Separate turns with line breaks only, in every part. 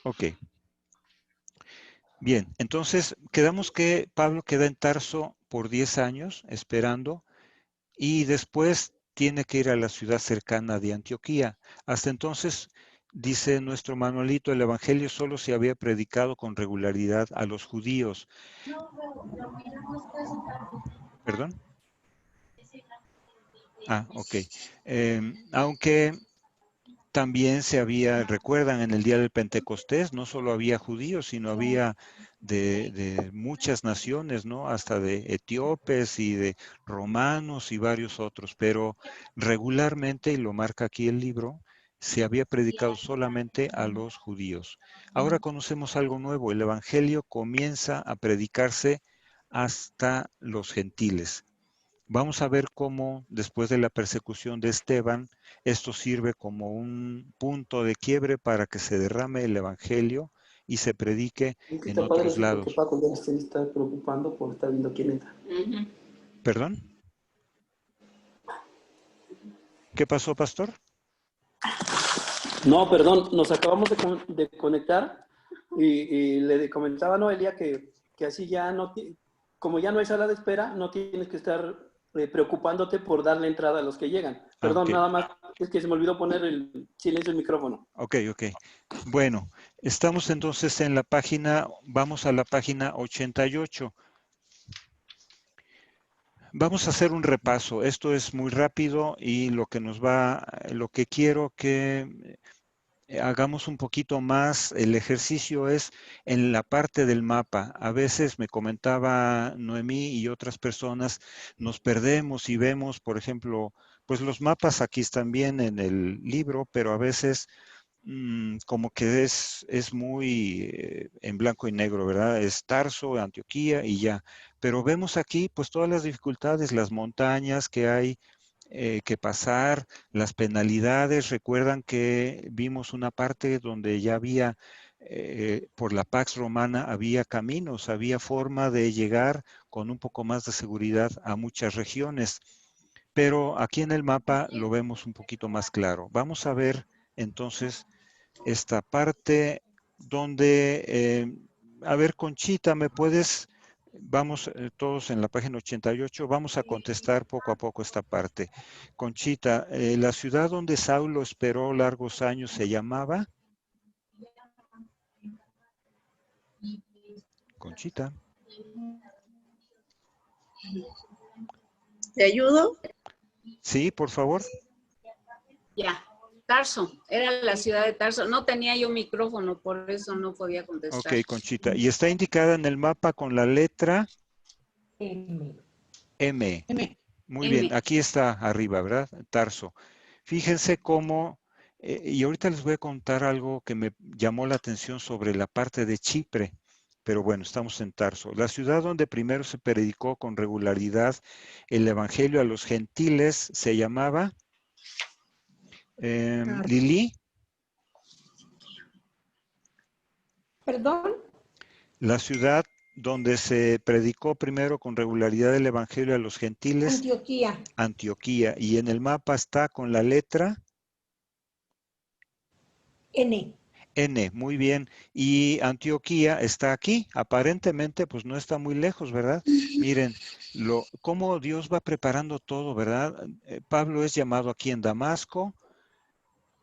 Ok. Bien, entonces quedamos que Pablo queda en Tarso por 10 años esperando y después tiene que ir a la ciudad cercana de Antioquía. Hasta entonces, dice nuestro Manuelito, el Evangelio solo se había predicado con regularidad a los judíos. ¿Perdón? Ok. Aunque también recuerdan, en el día del Pentecostés, no solo había judíos, sino había de muchas naciones, ¿no? Hasta de etíopes y de romanos y varios otros, pero regularmente, y lo marca aquí el libro, se había predicado solamente a los judíos. Ahora conocemos algo nuevo, el Evangelio comienza a predicarse hasta los gentiles. Vamos a ver cómo después de la persecución de Esteban, esto sirve como un punto de quiebre para que se derrame el Evangelio y se predique
Es que
en
está padre
otros
eso porque
lados.
Paco ya se está preocupando por estar viendo quién entra.
¿Perdón? ¿Qué pasó, pastor?
No, perdón, nos acabamos de conectar y le comentaba a Noelia que así ya no, como ya no hay sala de espera, no tienes que estar preocupándote por darle entrada a los que llegan.
Ok,
Perdón, nada más, es que se me olvidó poner el silencio del micrófono.
ok. Bueno, estamos entonces en la página, vamos a la página 88. Vamos a hacer un repaso. Esto es muy rápido y lo que quiero que hagamos un poquito más, el ejercicio es en la parte del mapa. A veces me comentaba Noemí y otras personas, nos perdemos y vemos, por ejemplo, pues los mapas aquí están bien en el libro, pero a veces como que es muy en blanco y negro, ¿verdad? Es Tarso, Antioquía y ya. Pero vemos aquí pues todas las dificultades, las montañas que hay que pasar, las penalidades. Recuerdan que vimos una parte donde ya había, por la Pax Romana, había caminos, había forma de llegar con un poco más de seguridad a muchas regiones. Pero aquí en el mapa lo vemos un poquito más claro. Vamos a ver entonces esta parte donde, a ver, Conchita, ¿me puedes? Vamos todos en la página 88, vamos a contestar poco a poco esta parte. Conchita, la ciudad donde Saulo esperó largos años se llamaba. Conchita.
¿Te ayudo?
Sí, por favor.
Ya, Tarso, era la ciudad de Tarso. No tenía yo micrófono, por eso no podía
Ok,
contestar.
Conchita. Y está indicada en el mapa con la letra M. Muy bien,
M.
aquí está arriba, ¿verdad? Tarso. Fíjense cómo, y ahorita les voy a contar algo que me llamó la atención sobre la parte de Chipre, pero bueno, estamos en Tarso. La ciudad donde primero se predicó con regularidad el Evangelio a los gentiles se llamaba Lili.
¿Perdón?
La ciudad donde se predicó primero con regularidad el Evangelio a los gentiles,
Antioquía.
Antioquía, y en el mapa está con la letra
N.
N, muy bien. Y Antioquía está aquí. Aparentemente, pues no está muy lejos, ¿verdad? Miren, cómo Dios va preparando todo, ¿verdad? Pablo es llamado aquí en Damasco,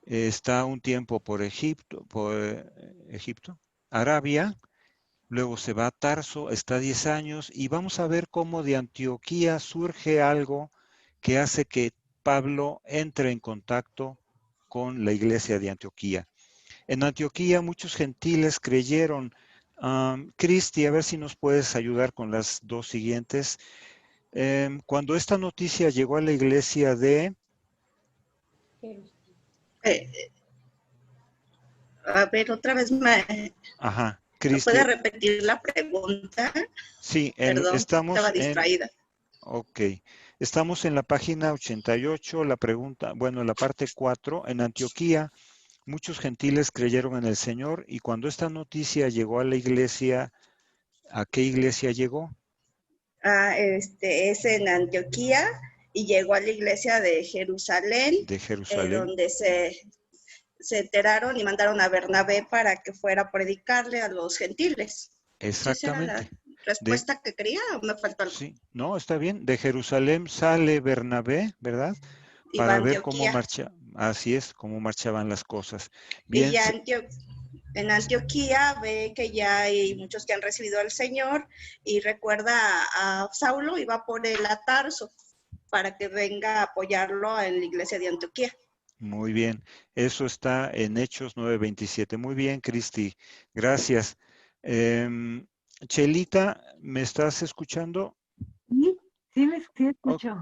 está un tiempo por Egipto, Arabia, luego se va a Tarso, está 10 años, y vamos a ver cómo de Antioquía surge algo que hace que Pablo entre en contacto con la iglesia de Antioquía. En Antioquía muchos gentiles creyeron. Cristi, a ver si nos puedes ayudar con las dos siguientes. Cuando esta noticia llegó a la iglesia de...
A ver, otra vez me puede
Cristi.
repetir la pregunta.
Sí,
Perdón, estaba
estamos en...
distraída.
Ok. Estamos en la página 88, la pregunta, bueno, la parte 4. En Antioquía, muchos gentiles creyeron en el Señor y cuando esta noticia llegó a la iglesia, ¿a qué iglesia llegó?
Es en Antioquía y llegó a la iglesia de Jerusalén,
De Jerusalén.
donde
se enteraron y mandaron a Bernabé para que fuera a predicarle a los gentiles. ¿Sí esa era la
Exactamente.
respuesta que quería o me faltó algo?
Sí, no, está bien. De Jerusalén sale Bernabé, ¿verdad?
Y va a
Para ver cómo
Antioquía.
así es, cómo marchaban las cosas.
Y
Bien,
ya en Antioquía ve que ya hay muchos que han recibido al Señor y recuerda a Saulo y va por él a Tarso para que venga a apoyarlo en la iglesia de Antioquía.
muy bien. Eso está en Hechos 9:27. Muy bien, Cristi. Gracias. Chelita, ¿me estás escuchando?
Sí, sí
Oh,
escucho.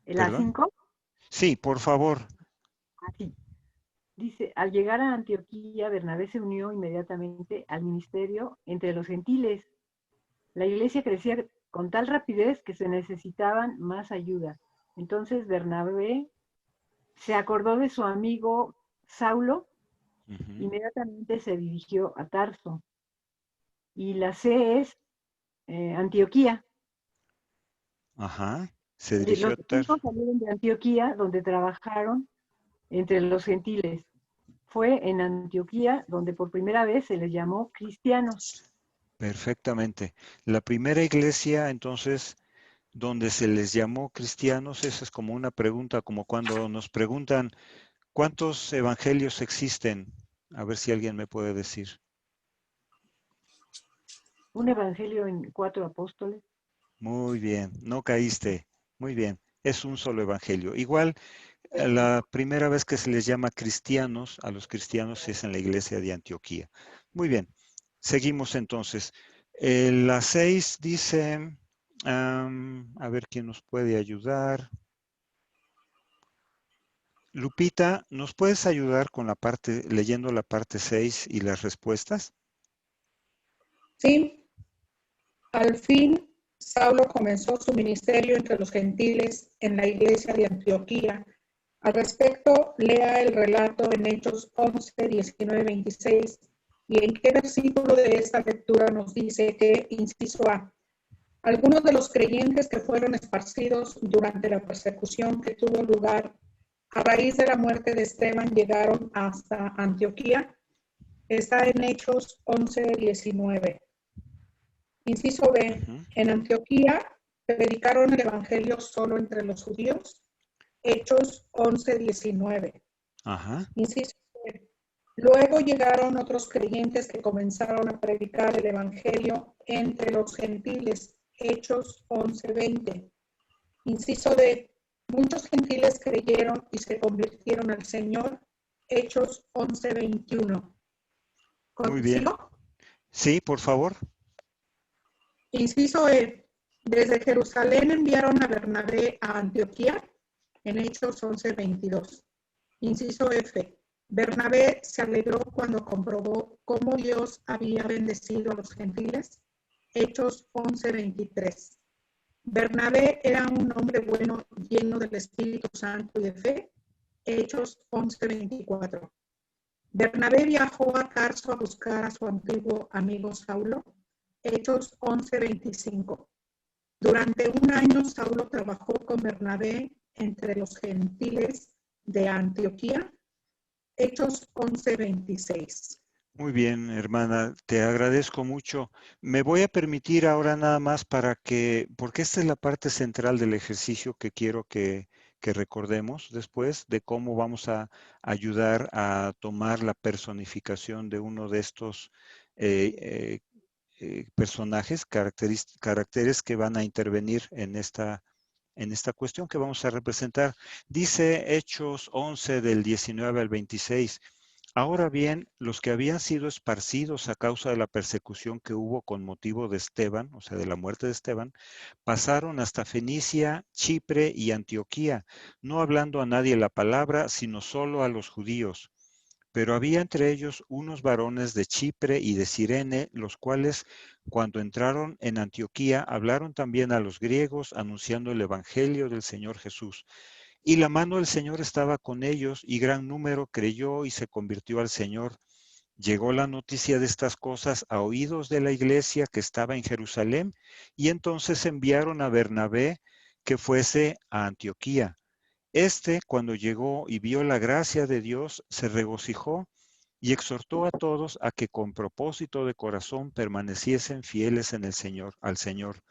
¿La
perdón.
5?
Sí, por favor.
Así. Dice, al llegar a Antioquía, Bernabé se unió inmediatamente al ministerio entre los gentiles. La iglesia crecía con tal rapidez que se necesitaban más ayuda. Entonces Bernabé se acordó de su amigo Saulo, inmediatamente se dirigió a Tarso. Y la C es Antioquía.
Ajá. Se dirigió
Los
a Tarso.
5 salieron de Antioquía, donde trabajaron entre los gentiles. Fue en Antioquía donde por primera vez se les llamó cristianos.
Perfectamente. La primera iglesia, entonces, donde se les llamó cristianos, esa es como una pregunta, como cuando nos preguntan, ¿cuántos evangelios existen? A ver si alguien me puede decir.
Un evangelio en 4 apóstoles.
Muy bien, no caíste. Muy bien, es un solo evangelio. Igual, la primera vez que se les llama cristianos, a los cristianos es en la iglesia de Antioquía. Muy bien, seguimos entonces. La 6 dice, a ver quién nos puede ayudar. Lupita, ¿nos puedes ayudar con la parte, leyendo la parte 6 y las respuestas?
Sí, al fin Saulo comenzó su ministerio entre los gentiles en la iglesia de Antioquía. Al respecto, lea el relato en Hechos 11, 19, 26, y en qué versículo de esta lectura nos dice que, inciso A, algunos de los creyentes que fueron esparcidos durante la persecución que tuvo lugar a raíz de la muerte de Esteban llegaron hasta Antioquía. Está en Hechos 11, 19. Inciso B, en Antioquía predicaron el evangelio solo entre los judíos. Hechos 11, 19.
Ajá.
Inciso C, luego llegaron otros creyentes que comenzaron a predicar el evangelio entre los gentiles. Hechos 11, 20. Inciso D, muchos gentiles creyeron y se convirtieron al Señor. Hechos 11, 21.
Muy bien.
¿Consigo?
Sí, por favor.
Inciso E, desde Jerusalén enviaron a Bernabé a Antioquía en Hechos 11, 22. Inciso F, Bernabé se alegró cuando comprobó cómo Dios había bendecido a los gentiles. Hechos 11, 23. Bernabé era un hombre bueno, lleno del Espíritu Santo y de fe. Hechos 11, 24. Bernabé viajó a Tarso a buscar a su antiguo amigo Saulo. Hechos 11, 25. Durante un año Saulo trabajó con Bernabé entre los gentiles de Antioquía. Hechos 11, 26.
Muy bien, hermana, te agradezco mucho. Me voy a permitir ahora nada más porque esta es la parte central del ejercicio que quiero que recordemos después de cómo vamos a ayudar a tomar la personificación de uno de estos personajes, caracteres que van a intervenir en esta cuestión que vamos a representar. Dice Hechos 11 del 19 al 26. Ahora bien, los que habían sido esparcidos a causa de la persecución que hubo con motivo de Esteban, o sea, de la muerte de Esteban, pasaron hasta Fenicia, Chipre y Antioquía, no hablando a nadie la palabra, sino solo a los judíos. Pero había entre ellos unos varones de Chipre y de Cirene, los cuales, cuando entraron en Antioquía, hablaron también a los griegos, anunciando el evangelio del Señor Jesús. Y la mano del Señor estaba con ellos, y gran número creyó y se convirtió al Señor. Llegó la noticia de estas cosas a oídos de la iglesia que estaba en Jerusalén, y entonces enviaron a Bernabé que fuese a Antioquía. Este, cuando llegó y vio la gracia de Dios, se regocijó y exhortó a todos a que con propósito de corazón permaneciesen fieles en el Señor, al Señor,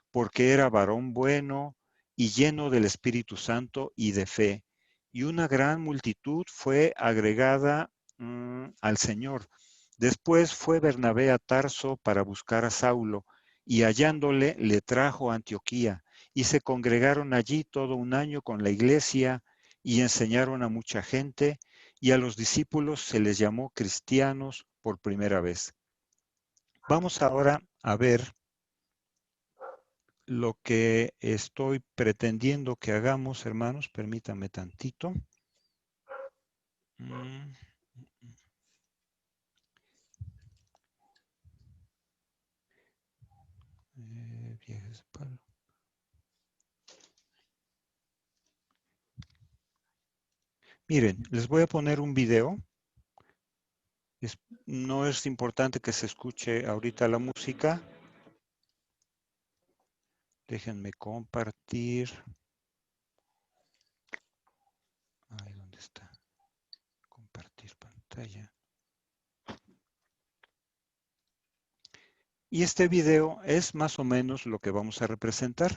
porque era varón bueno y lleno del Espíritu Santo y de fe. Y una gran multitud fue agregada al Señor. Después fue Bernabé a Tarso para buscar a Saulo, y hallándole le trajo a Antioquía, y se congregaron allí todo un año con la iglesia, y enseñaron a mucha gente, y a los discípulos se les llamó cristianos por primera vez. Vamos ahora a ver lo que estoy pretendiendo que hagamos, hermanos. Permítanme tantito. Viajes de Pablo. Miren, les voy a poner un video. No es importante que se escuche ahorita la música. Déjenme compartir. Ahí, ¿dónde está? Compartir pantalla. Y este video es más o menos lo que vamos a representar.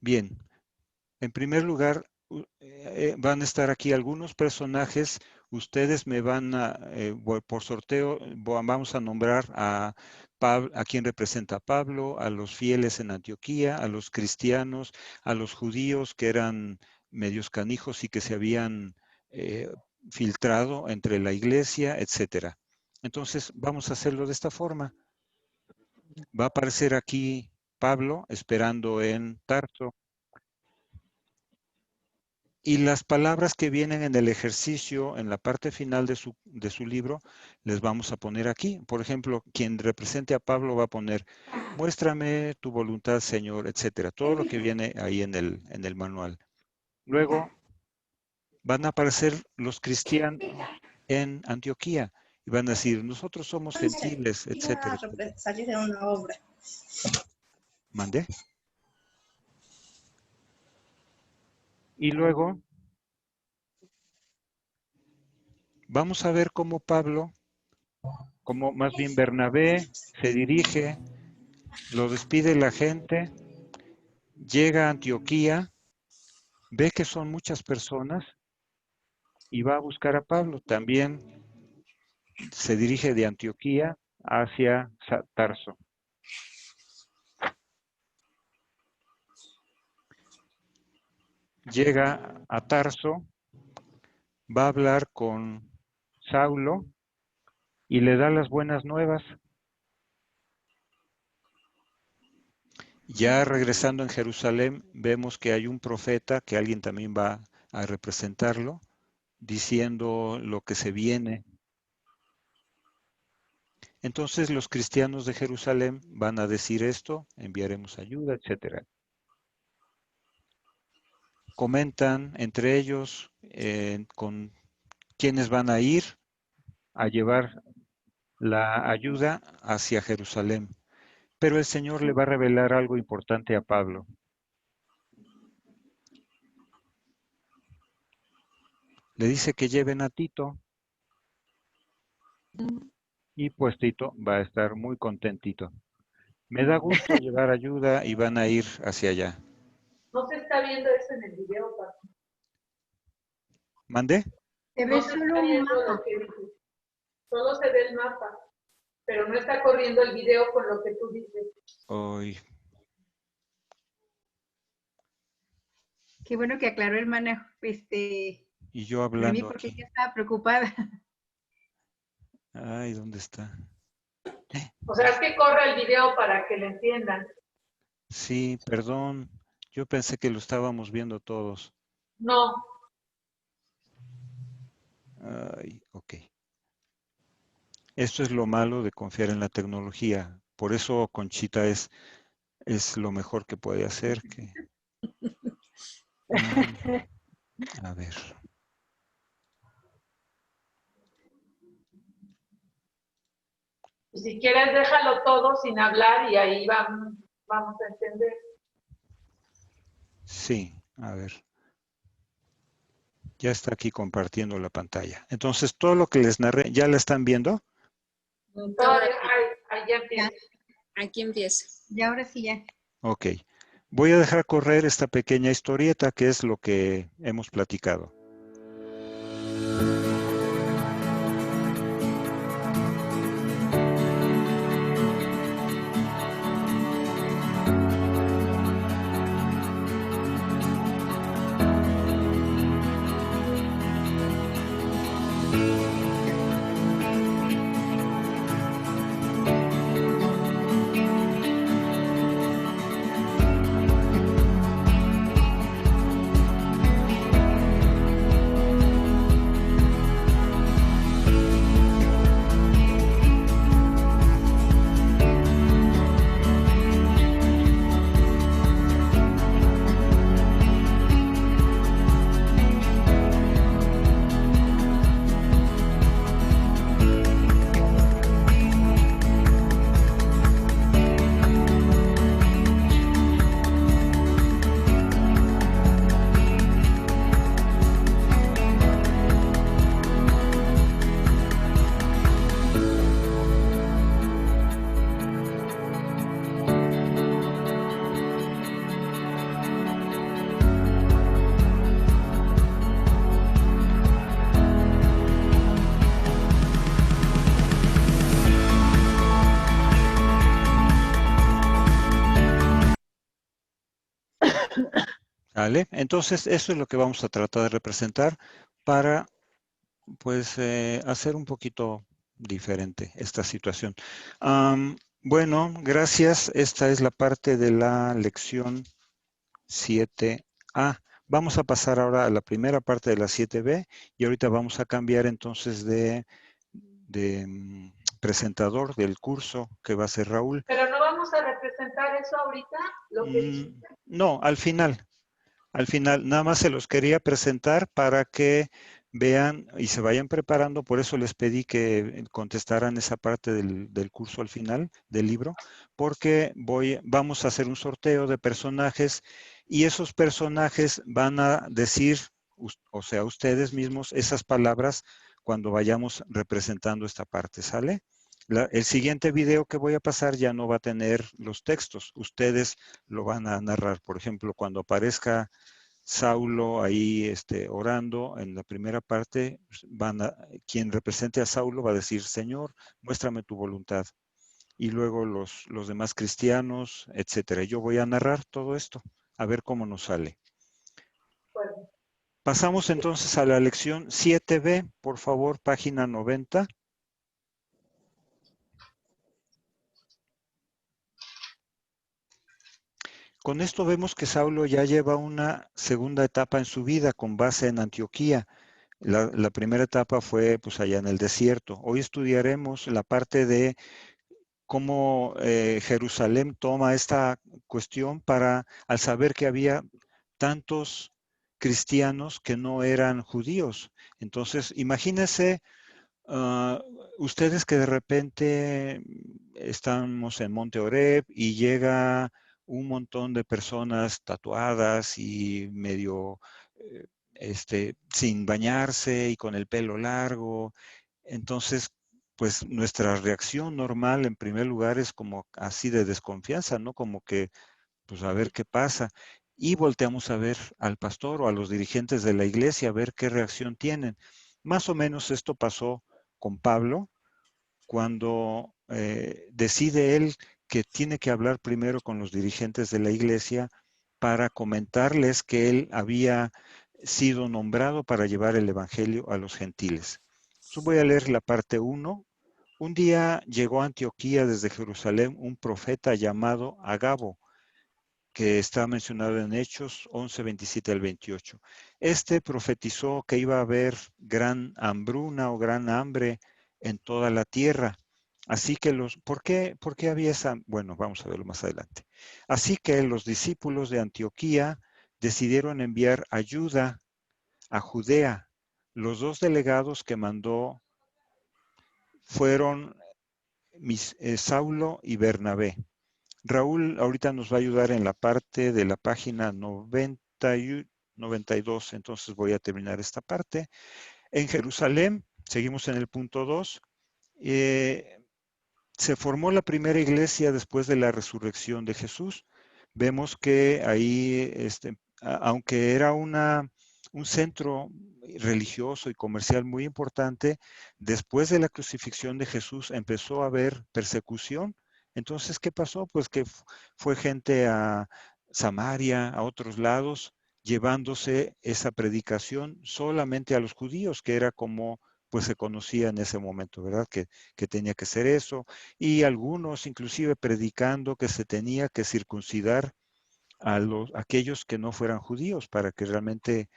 Bien, en primer lugar, van a estar aquí algunos personajes. Ustedes me van a, por sorteo, vamos a nombrar a quien representa a Pablo, a los fieles en Antioquía, a los cristianos, a los judíos que eran medios canijos y que se habían filtrado entre la iglesia, etcétera. Entonces, vamos a hacerlo de esta forma. Va a aparecer aquí Pablo esperando en Tarso. Y las palabras que vienen en el ejercicio, en la parte final de su libro, les vamos a poner aquí. Por ejemplo, quien represente a Pablo va a poner, muéstrame tu voluntad, Señor, etcétera. Todo lo que viene ahí en el manual. Luego van a aparecer los cristianos en Antioquía y van a decir, nosotros somos gentiles, etcétera.
Iba a salir de una obra.
¿Mandé? Y luego vamos a ver cómo Pablo, como más bien Bernabé, se dirige, lo despide la gente, llega a Antioquía, ve que son muchas personas y va a buscar a Pablo. También se dirige de Antioquía hacia Tarso. Llega a Tarso, va a hablar con Saulo y le da las buenas nuevas. Ya regresando en Jerusalén, vemos que hay un profeta, que alguien también va a representarlo, diciendo lo que se viene. Entonces los cristianos de Jerusalén van a decir esto, enviaremos ayuda, etc. Comentan entre ellos con quiénes van a ir a llevar la ayuda hacia Jerusalén. Pero el Señor le va a revelar algo importante a Pablo. Le dice que lleven a Tito. Y pues Tito va a estar muy contentito. Me da gusto llevar ayuda y van a ir hacia allá.
No se está viendo eso en el video, Paco.
¿Mandé?
Se ve solo un mapa. Solo se ve el mapa, pero no está corriendo el video con lo que tú dices.
Hoy.
Qué bueno que aclaró, hermana.
Y yo hablando.
A mí porque ella estaba preocupada.
Ay, ¿dónde está?
O sea, es que corre el video para que lo entiendan.
Sí, perdón. Yo pensé que lo estábamos viendo todos.
No.
Ay, ok. Esto es lo malo de confiar en la tecnología. Por eso Conchita es lo mejor que puede hacer. A ver.
Y si quieres, déjalo todo sin hablar y ahí vamos a entender.
Sí, a ver. Ya está aquí compartiendo la pantalla. Entonces, todo lo que les narré, ¿ya la están viendo?
Todavía, ahí ya empieza.
Aquí empieza.
Ya, ahora sí, ya.
Ok. Voy a dejar correr esta pequeña historieta que es lo que hemos platicado. ¿Vale? Entonces, eso es lo que vamos a tratar de representar para, pues, hacer un poquito diferente esta situación. Bueno, gracias. Esta es la parte de la lección 7A. Vamos a pasar ahora a la primera parte de la 7B y ahorita vamos a cambiar entonces de presentador del curso que va a ser Raúl.
Pero no vamos a representar eso ahorita, lo que dijiste.
No, al final. Al final, nada más se los quería presentar para que vean y se vayan preparando. Por eso les pedí que contestaran esa parte del curso al final del libro, porque vamos a hacer un sorteo de personajes y esos personajes van a decir, o sea, ustedes mismos, esas palabras cuando vayamos representando esta parte, ¿sale? El siguiente video que voy a pasar ya no va a tener los textos, ustedes lo van a narrar. Por ejemplo, cuando aparezca Saulo ahí orando en la primera parte, quien represente a Saulo va a decir, Señor, muéstrame tu voluntad. Y luego los demás cristianos, etcétera. Yo voy a narrar todo esto, a ver cómo nos sale.
Bueno.
Pasamos entonces a la lección 7B, por favor, página 90. Con esto vemos que Saulo ya lleva una segunda etapa en su vida con base en Antioquía. La primera etapa fue pues allá en el desierto. Hoy estudiaremos la parte de cómo Jerusalén toma esta cuestión para, al saber que había tantos cristianos que no eran judíos. Entonces, imagínense ustedes que de repente estamos en Monte Oreb y llega un montón de personas tatuadas y medio sin bañarse y con el pelo largo. Entonces, pues nuestra reacción normal en primer lugar es como así de desconfianza, ¿no? Como que, pues a ver qué pasa. Y volteamos a ver al pastor o a los dirigentes de la iglesia, a ver qué reacción tienen. Más o menos esto pasó con Pablo cuando decide él que tiene que hablar primero con los dirigentes de la iglesia para comentarles que él había sido nombrado para llevar el evangelio a los gentiles. Entonces voy a leer la parte 1. Un día llegó a Antioquía desde Jerusalén un profeta llamado Agabo, que está mencionado en Hechos 11, 27 al 28. Este profetizó que iba a haber gran hambruna o gran hambre en toda la tierra. Así que ¿por qué había esa? Bueno, vamos a verlo más adelante. Así que los discípulos de Antioquía decidieron enviar ayuda a Judea. Los dos delegados que mandó fueron Saulo y Bernabé. Raúl ahorita nos va a ayudar en la parte de la página 92, entonces voy a terminar esta parte. En Jerusalén, seguimos en el punto 2, se formó la primera iglesia después de la resurrección de Jesús. Vemos que ahí, aunque era un centro religioso y comercial muy importante, después de la crucifixión de Jesús empezó a haber persecución. Entonces, ¿qué pasó? Pues que fue gente a Samaria, a otros lados, llevándose esa predicación solamente a los judíos, que era como pues se conocía en ese momento, ¿verdad? Que tenía que ser eso. Y algunos inclusive predicando que se tenía que circuncidar a aquellos que no fueran judíos para que realmente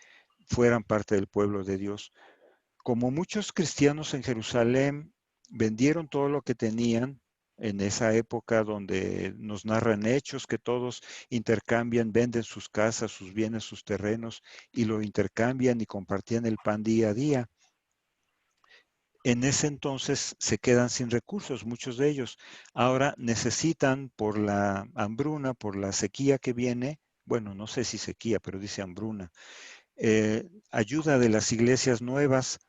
fueran parte del pueblo de Dios. Como muchos cristianos en Jerusalén vendieron todo lo que tenían en esa época donde nos narran hechos que todos intercambian, venden sus casas, sus bienes, sus terrenos y lo intercambian y compartían el pan día a día. En ese entonces se quedan sin recursos, muchos de ellos. Ahora necesitan por la hambruna, por la sequía que viene, bueno, no sé si sequía, pero dice hambruna, ayuda de las iglesias nuevas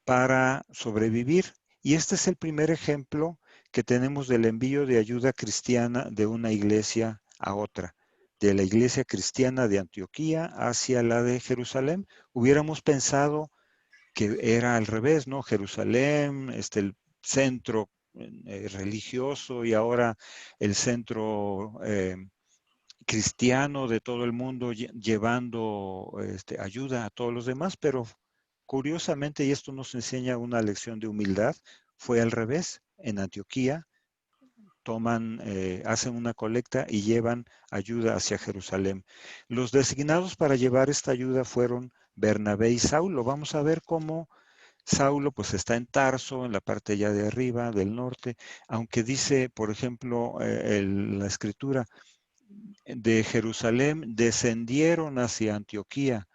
para sobrevivir. Y este es el primer ejemplo que tenemos del envío de ayuda cristiana de una iglesia a otra, de la iglesia cristiana de Antioquía hacia la de Jerusalén. Hubiéramos pensado que era al revés, ¿no? Jerusalén, el centro religioso y ahora el centro cristiano de todo el mundo llevando ayuda a todos los demás, pero curiosamente, y esto nos enseña una lección de humildad, fue al revés. En Antioquía hacen una colecta y llevan ayuda hacia Jerusalén. Los designados para llevar esta ayuda fueron Bernabé y Saulo. Vamos a ver cómo Saulo pues está en Tarso, en la parte ya de arriba, del norte, aunque dice, por ejemplo, la escritura, de Jerusalén descendieron hacia Antioquía.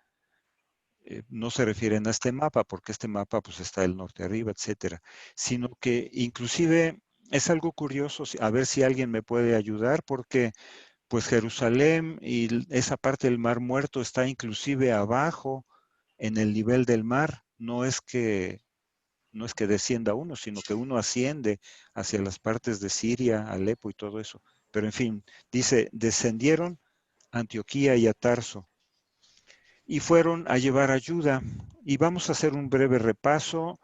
No se refieren a este mapa, porque este mapa pues está del norte arriba, etcétera, sino que inclusive es algo curioso, a ver si alguien me puede ayudar, porque pues Jerusalén y esa parte del Mar Muerto está inclusive abajo en el nivel del mar. No es que descienda uno, sino que uno asciende hacia las partes de Siria, Alepo y todo eso. Pero en fin, dice, descendieron a Antioquía y a Tarso y fueron a llevar ayuda. Y vamos a hacer un breve repaso.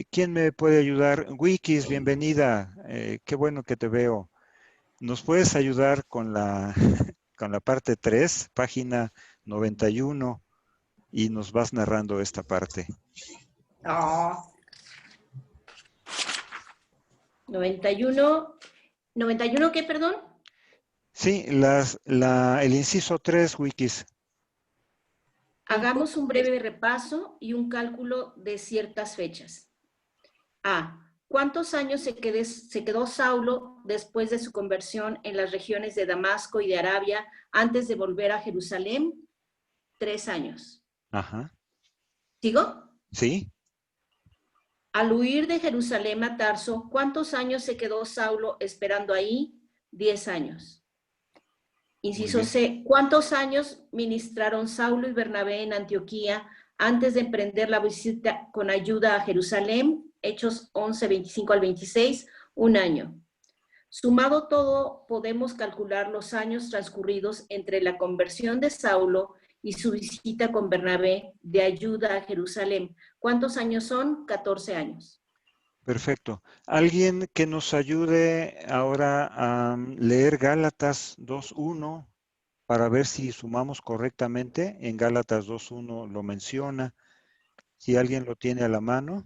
¿Quién me puede ayudar? Wikis, bienvenida. Qué bueno que te veo. ¿Nos puedes ayudar con la, con la parte 3, página 91, y nos vas narrando esta parte?
Oh. 91, ¿91 qué, perdón?
Sí, el inciso 3, Wikis.
Hagamos un breve repaso y un cálculo de ciertas fechas. A. ¿Cuántos años se quedó Saulo después de su conversión en las regiones de Damasco y de Arabia antes de volver a Jerusalén? 3 años.
Ajá.
¿Sigo?
Sí.
Al huir de Jerusalén a Tarso, ¿cuántos años se quedó Saulo esperando ahí? 10 años. Inciso C. ¿Cuántos años ministraron Saulo y Bernabé en Antioquía antes de emprender la visita con ayuda a Jerusalén? Hechos 11, 25 al 26, 1 año. Sumado todo, podemos calcular los años transcurridos entre la conversión de Saulo y su visita con Bernabé de ayuda a Jerusalén. ¿Cuántos años son? 14 años.
Perfecto. ¿Alguien que nos ayude ahora a leer Gálatas 2.1 para ver si sumamos correctamente? En Gálatas 2.1 lo menciona. Si alguien lo tiene a la mano.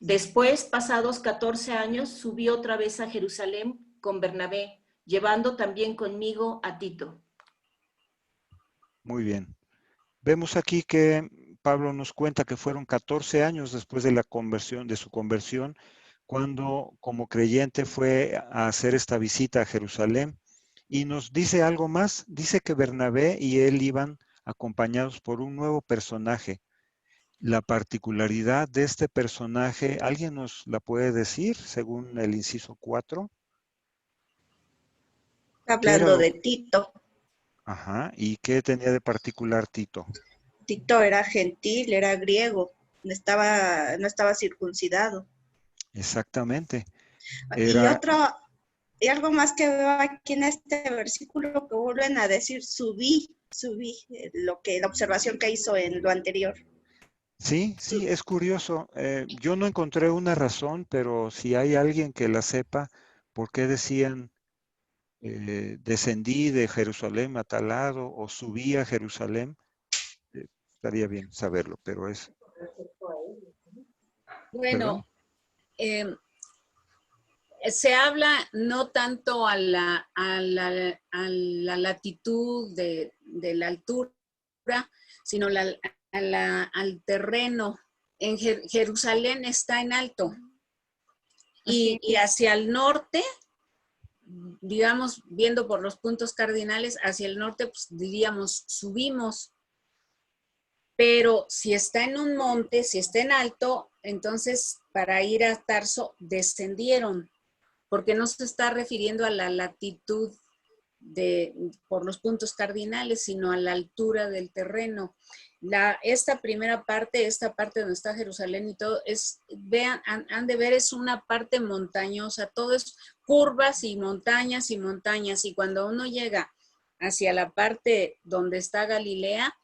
Después, pasados 14 años, subí otra vez a Jerusalén con Bernabé, llevando también conmigo a Tito.
Muy bien. Vemos aquí que Pablo nos cuenta que fueron 14 años después de su conversión, cuando como creyente fue a hacer esta visita a Jerusalén. Y nos dice algo más, dice que Bernabé y él iban acompañados por un nuevo personaje. La particularidad de este personaje, ¿alguien nos la puede decir según el inciso 4?
Hablando de Tito.
Ajá, ¿y qué tenía de particular Tito?
Tito era gentil, era griego, no estaba circuncidado.
Exactamente.
Y algo más que veo aquí en este versículo que vuelven a decir, subí, la observación que hizo en lo anterior.
Sí, es curioso. Yo no encontré una razón, pero si hay alguien que la sepa, ¿por qué decían descendí de Jerusalén a tal lado o subí a Jerusalén? Estaría bien saberlo, pero es...
Bueno, se habla no tanto a la latitud de la altura, sino al terreno. En Jerusalén está en alto. Y hacia el norte, digamos, viendo por los puntos cardinales, hacia el norte, pues diríamos, subimos. Pero si está en un monte, si está en alto, entonces para ir a Tarso descendieron, porque no se está refiriendo a la latitud por los puntos cardinales, sino a la altura del terreno. Esta primera parte, esta parte donde está Jerusalén y todo, vean, han de ver, es una parte montañosa, todo es curvas y montañas, y cuando uno llega hacia la parte donde está Galilea,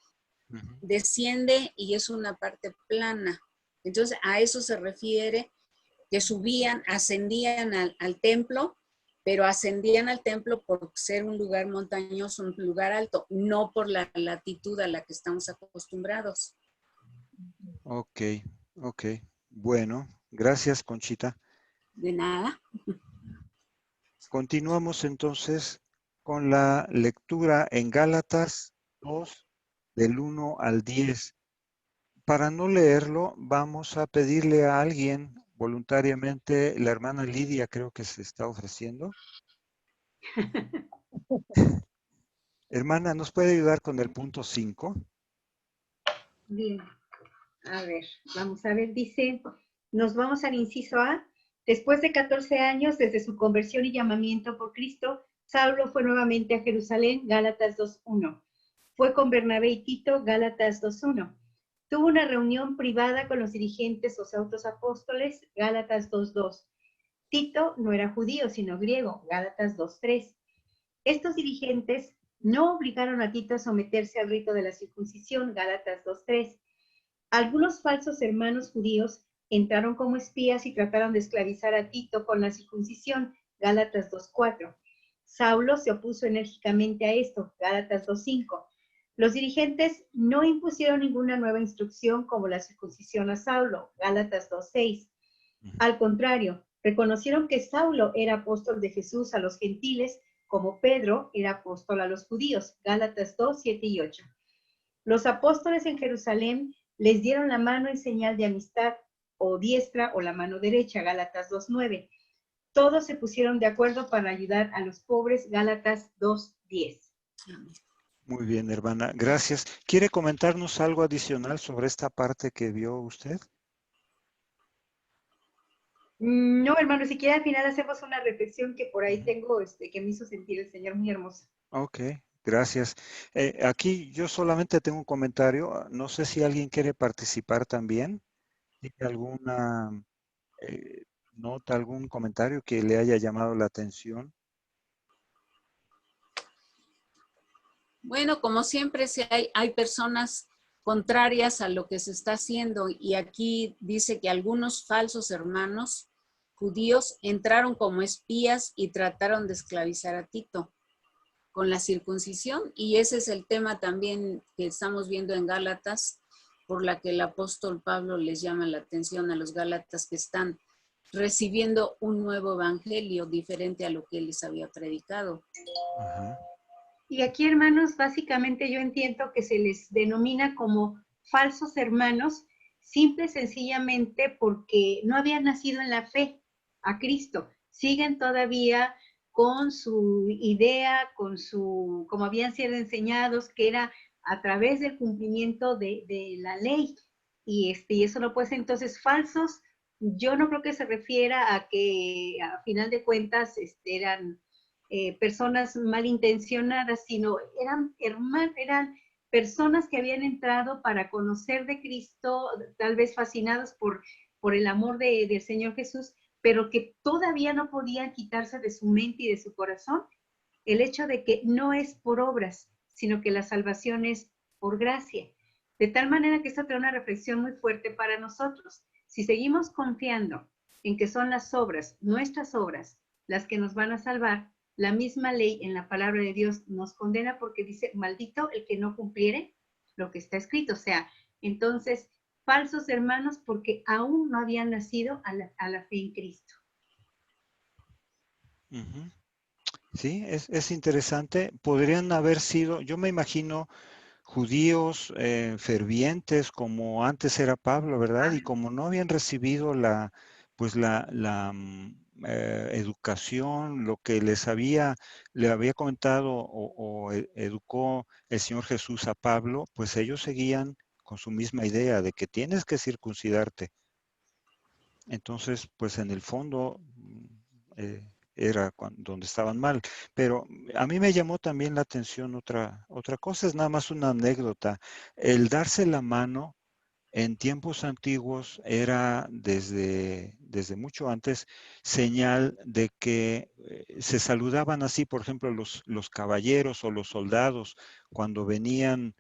desciende y es una parte plana. Entonces a eso se refiere, que subían, ascendían al templo, pero ascendían al templo por ser un lugar montañoso, un lugar alto, no por la latitud a la que estamos acostumbrados.
Ok. Bueno, gracias, Conchita.
De nada.
Continuamos entonces con la lectura en Gálatas 2, del 1 al 10. Para no leerlo, vamos a pedirle a alguien voluntariamente, la hermana Lidia creo que se está ofreciendo. Hermana, ¿nos puede ayudar con el punto 5?
Bien, a ver, vamos a ver, dice, nos vamos al inciso A. Después de 14 años desde su conversión y llamamiento por Cristo, Saulo fue nuevamente a Jerusalén, Gálatas 2.1. Fue con Bernabé y Tito, Gálatas 2.1. Tuvo una reunión privada con los dirigentes o otros apóstoles, Gálatas 2.2. Tito no era judío, sino griego, Gálatas 2.3. Estos dirigentes no obligaron a Tito a someterse al rito de la circuncisión, Gálatas 2.3. Algunos falsos hermanos judíos entraron como espías y trataron de esclavizar a Tito con la circuncisión, Gálatas 2.4. Saulo se opuso enérgicamente a esto, Gálatas 2.5. Los dirigentes no impusieron ninguna nueva instrucción como la circuncisión a Saulo, Gálatas 2.6. Al contrario, reconocieron que Saulo era apóstol de Jesús a los gentiles, como Pedro era apóstol a los judíos, Gálatas 2.7 y 8. Los apóstoles en Jerusalén les dieron la mano en señal de amistad, o diestra o la mano derecha, Gálatas 2.9. Todos se pusieron de acuerdo para ayudar a los pobres, Gálatas 2.10.
Muy bien, hermana. Gracias. ¿Quiere comentarnos algo adicional sobre esta parte que vio usted?
No, hermano, si quiere al final hacemos una reflexión que por ahí tengo, que me hizo sentir el Señor muy hermosa.
Ok, gracias. Aquí yo solamente tengo un comentario. No sé si alguien quiere participar también. ¿Tiene alguna nota, algún comentario que le haya llamado la atención?
Bueno, como siempre, si hay personas contrarias a lo que se está haciendo, y aquí dice que algunos falsos hermanos judíos entraron como espías y trataron de esclavizar a Tito con la circuncisión, y ese es el tema también que estamos viendo en Gálatas, por la que el apóstol Pablo les llama la atención a los gálatas que están recibiendo un nuevo evangelio diferente a lo que él les había predicado.
Ajá.
Y aquí, hermanos, básicamente yo entiendo que se les denomina como falsos hermanos, simple y sencillamente porque no habían nacido en la fe a Cristo. Siguen todavía con su idea, como habían sido enseñados, que era a través del cumplimiento de la ley. y eso no puede ser. Entonces, falsos, yo no creo que se refiera a que a final de cuentas eran personas malintencionadas, sino eran personas que habían entrado para conocer de Cristo, tal vez fascinados por el amor del Señor Jesús, pero que todavía no podían quitarse de su mente y de su corazón el hecho de que no es por obras, sino que la salvación es por gracia. De tal manera que esto trae una reflexión muy fuerte para nosotros. Si seguimos confiando en que son las obras, nuestras obras, las que nos van a salvar, la misma ley en la palabra de Dios nos condena porque dice, maldito el que no cumpliere lo que está escrito. O sea, entonces, falsos hermanos porque aún no habían nacido a la fe en Cristo.
Ujú. Sí, es interesante. Podrían haber sido, yo me imagino, judíos fervientes como antes era Pablo, ¿verdad? Y como no habían recibido pues la educación, lo que le había comentado o educó el Señor Jesús a Pablo, pues ellos seguían con su misma idea de que tienes que circuncidarte. Entonces, pues en el fondo era donde estaban mal. Pero a mí me llamó también la atención otra cosa, es nada más una anécdota. El darse la mano en tiempos antiguos era desde mucho antes señal de que se saludaban así, por ejemplo, los caballeros o los soldados cuando venían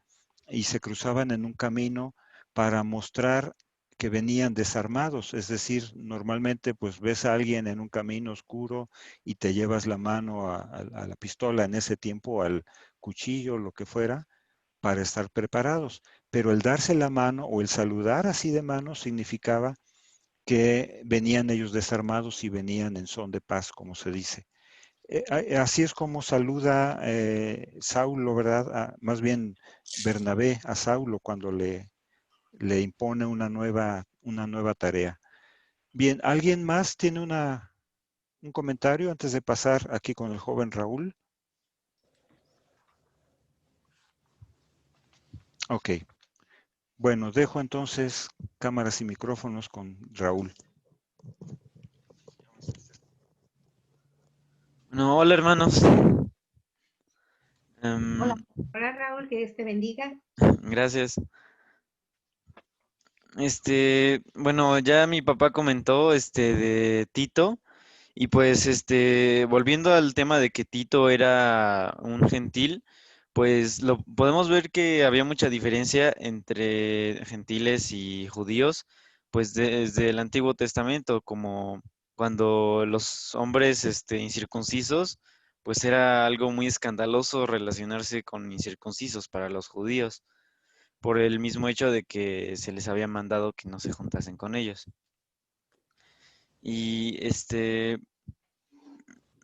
y se cruzaban en un camino para mostrar que venían desarmados, es decir, normalmente pues ves a alguien en un camino oscuro y te llevas la mano a la pistola en ese tiempo, al cuchillo, lo que fuera, para estar preparados. Pero el darse la mano o el saludar así de mano significaba que venían ellos desarmados y venían en son de paz, como se dice. Así es como saluda Saulo, ¿verdad? Más bien Bernabé a Saulo cuando le impone una nueva tarea. Bien, ¿alguien más tiene un comentario antes de pasar aquí con el joven Raúl? Ok. Bueno, dejo entonces cámaras y micrófonos con Raúl.
No, hola hermanos.
Hola, Raúl, que Dios te bendiga.
Gracias. Bueno, ya mi papá comentó de Tito y pues volviendo al tema de que Tito era un gentil, pues lo podemos ver que había mucha diferencia entre gentiles y judíos, pues desde el Antiguo Testamento, como cuando los hombres incircuncisos, pues era algo muy escandaloso relacionarse con incircuncisos para los judíos por el mismo hecho de que se les había mandado que no se juntasen con ellos. Y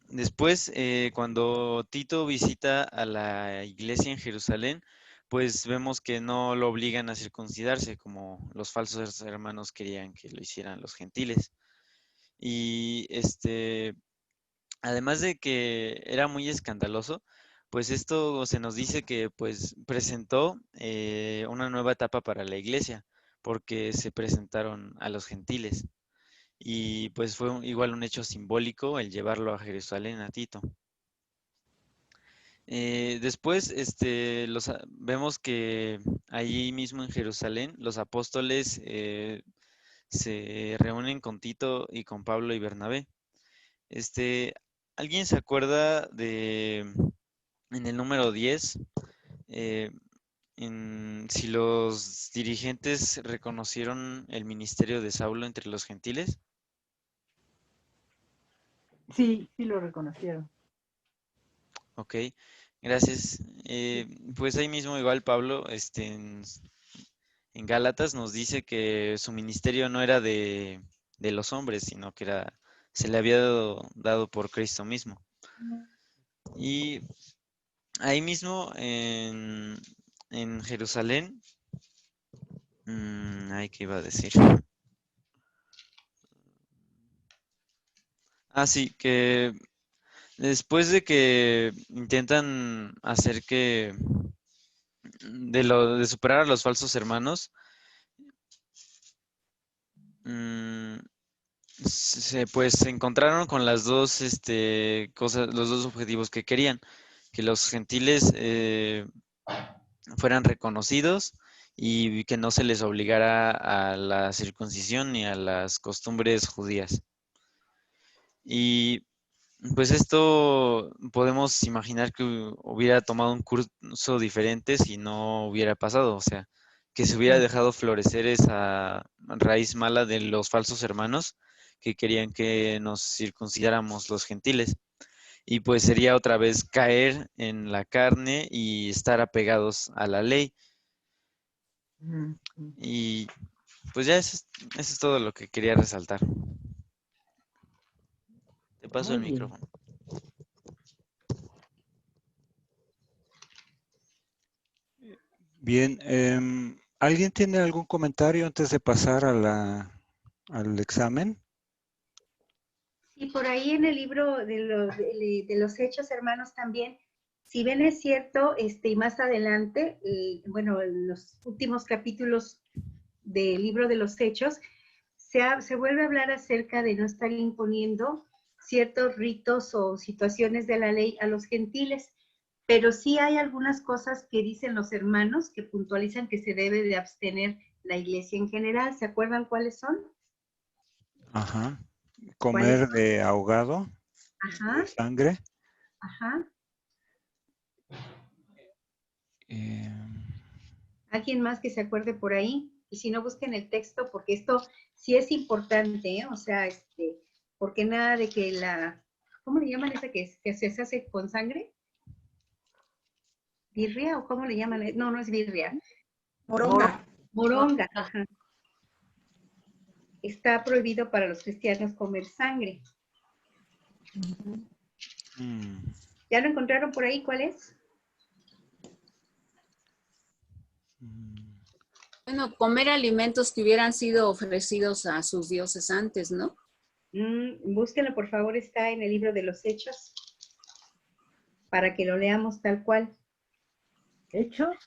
después, cuando Tito visita a la iglesia en Jerusalén, pues vemos que no lo obligan a circuncidarse como los falsos hermanos querían que lo hicieran los gentiles. Y además de que era muy escandaloso, pues esto se nos dice que pues presentó una nueva etapa para la iglesia, porque se presentaron a los gentiles. Y pues fue igual un hecho simbólico el llevarlo a Jerusalén a Tito. Después vemos que allí mismo en Jerusalén los apóstoles se reúnen con Tito y con Pablo y Bernabé. ¿Alguien se acuerda en el número 10, si los dirigentes reconocieron el ministerio de Saulo entre los gentiles?
Sí, sí lo reconocieron.
Ok, gracias. Pues ahí mismo igual Pablo, en Gálatas nos dice que su ministerio no era de los hombres, sino que se le había dado por Cristo mismo. Y ahí mismo en Jerusalén, ahí que iba a decir. Sí, que después de que intentan hacer de superar a los falsos hermanos, pues se encontraron con las dos cosas, los dos objetivos que querían, que los gentiles fueran reconocidos y que no se les obligara a la circuncisión ni a las costumbres judías. Y pues esto podemos imaginar que hubiera tomado un curso diferente si no hubiera pasado, o sea, que se hubiera dejado florecer esa raíz mala de los falsos hermanos que querían que nos circuncidáramos los gentiles. Y pues sería otra vez caer en la carne y estar apegados a la ley. Y pues ya eso es todo lo que quería resaltar. Te paso el micrófono.
Bien, ¿alguien tiene algún comentario antes de pasar a al examen?
Y por ahí en el libro de los Hechos, hermanos, también, si ven es cierto, y más adelante, bueno, en los últimos capítulos del libro de los Hechos, se vuelve a hablar acerca de no estar imponiendo ciertos ritos o situaciones de la ley a los gentiles, pero sí hay algunas cosas que dicen los hermanos que puntualizan que se debe de abstener la iglesia en general. ¿Se acuerdan cuáles son?
Ajá. Comer de ahogado,
Ajá.
de sangre.
Ajá. ¿Alguien más que se acuerde por ahí? Y si no, busquen el texto, porque esto sí es importante, ¿eh? O sea, porque nada de que ¿cómo le llaman esa que se hace con sangre? ¿Birria o cómo le llaman? No, no es birria.
Moronga.
Moronga, ajá. Está prohibido para los cristianos comer sangre. ¿Ya lo encontraron por ahí? ¿Cuál es?
Bueno, comer alimentos que hubieran sido ofrecidos a sus dioses antes, ¿no?
Búsquenlo, por favor, está en el libro de los Hechos, para que lo leamos tal cual.
¿Hechos?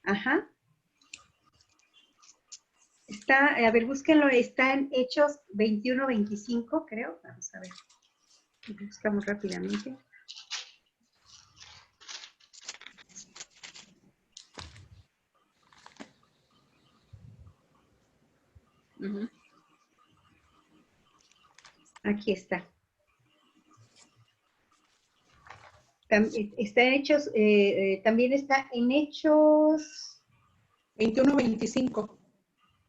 Ajá. Está, a ver, búsquenlo, está en Hechos 21-25, creo. Vamos a ver. Buscamos rápidamente. Aquí está. Está en Hechos, también está en Hechos
21-25.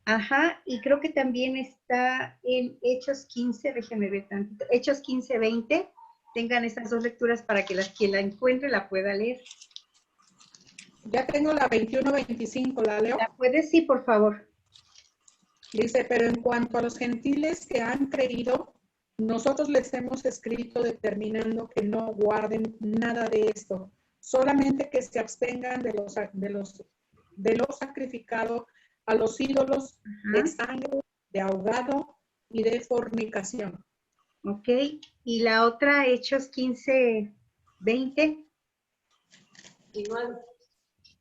Ajá, y creo que también está en Hechos 15, déjenme ver tantito, Hechos 15-20, tengan esas dos lecturas para que quien la encuentre la pueda leer.
Ya tengo la 21-25, ¿la leo?
¿La puedes? Sí, por favor.
Dice, pero en cuanto a los gentiles que han creído, nosotros les hemos escrito determinando que no guarden nada de esto, solamente que se abstengan de lo sacrificado a los ídolos, de sangre, de ahogado y de fornicación.
Ok, y la otra, Hechos 15-20.
Igual.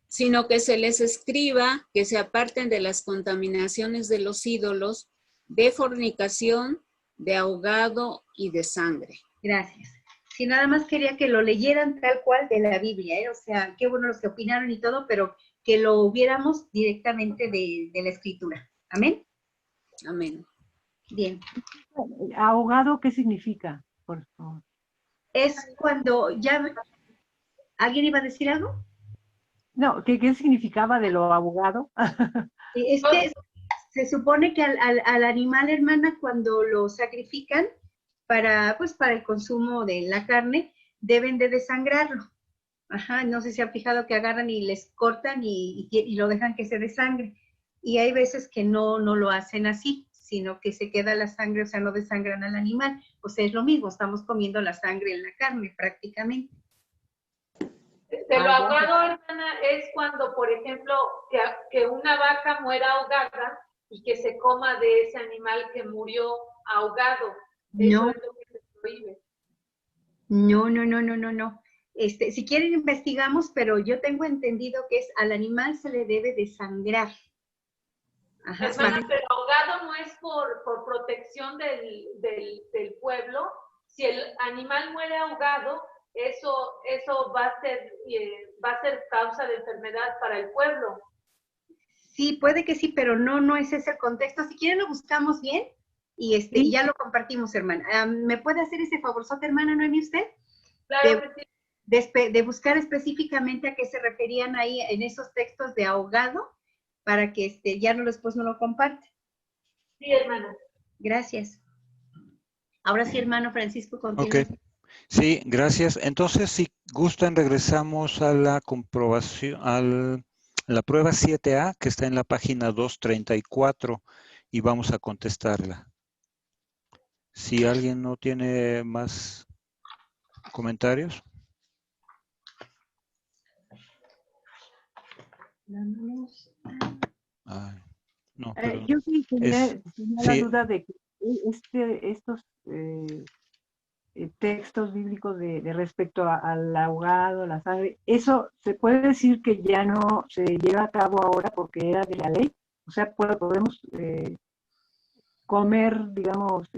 Sino que se les escriba que se aparten de las contaminaciones de los ídolos, de fornicación, de ahogado y de sangre.
Gracias. Si nada más quería que lo leyeran tal cual de la Biblia, ¿eh? O sea, qué bueno los que opinaron y todo, pero que lo viéramos directamente de la Escritura. ¿Amén?
Amén.
Bien.
¿Ahogado qué significa? Por favor.
Es cuando ya... ¿Alguien iba a decir algo?
No, ¿qué significaba de lo ahogado?
Es que se supone que al animal, hermana, cuando lo sacrifican para el consumo de la carne, deben de desangrarlo. Ajá, no sé si han fijado que agarran y les cortan y lo dejan que se desangre. Y hay veces que no lo hacen así, sino que se queda la sangre, o sea, no desangran al animal. O sea, es lo mismo, estamos comiendo la sangre en la carne prácticamente.
De lo ahogado, hermana, es cuando, por ejemplo, que una vaca muera ahogada y que se coma de ese animal que murió ahogado.
No.
Eso es lo que se prohíbe.
No. Si quieren investigamos, pero yo tengo entendido que al animal se le debe desangrar. Ajá,
Hermana,
vale.
pero ahogado no es por protección del pueblo. Si el animal muere ahogado, eso va a ser causa de enfermedad para el pueblo.
Sí, puede que sí, pero no es ese el contexto. Si quieren lo buscamos bien y
Sí.
ya lo compartimos, hermana. ¿Me puede hacer ese favorzote, hermana Noemí, usted?
Claro que sí.
De buscar específicamente a qué se referían ahí en esos textos de ahogado, para que ya no después no lo comparte.
Sí, hermana.
Gracias. Ahora sí, hermano Francisco, continúa.
Ok. Sí, gracias. Entonces, si gustan, regresamos a la comprobación, la prueba 7A, que está en la página 234, y vamos a contestarla. Si alguien no tiene más comentarios. Ay, no, perdón.
Yo sí tenía la
sí,
duda de que estos textos bíblicos de respecto al ahogado, la sangre, eso se puede decir que ya no se lleva a cabo ahora porque era de la ley. O sea, podemos comer, digamos,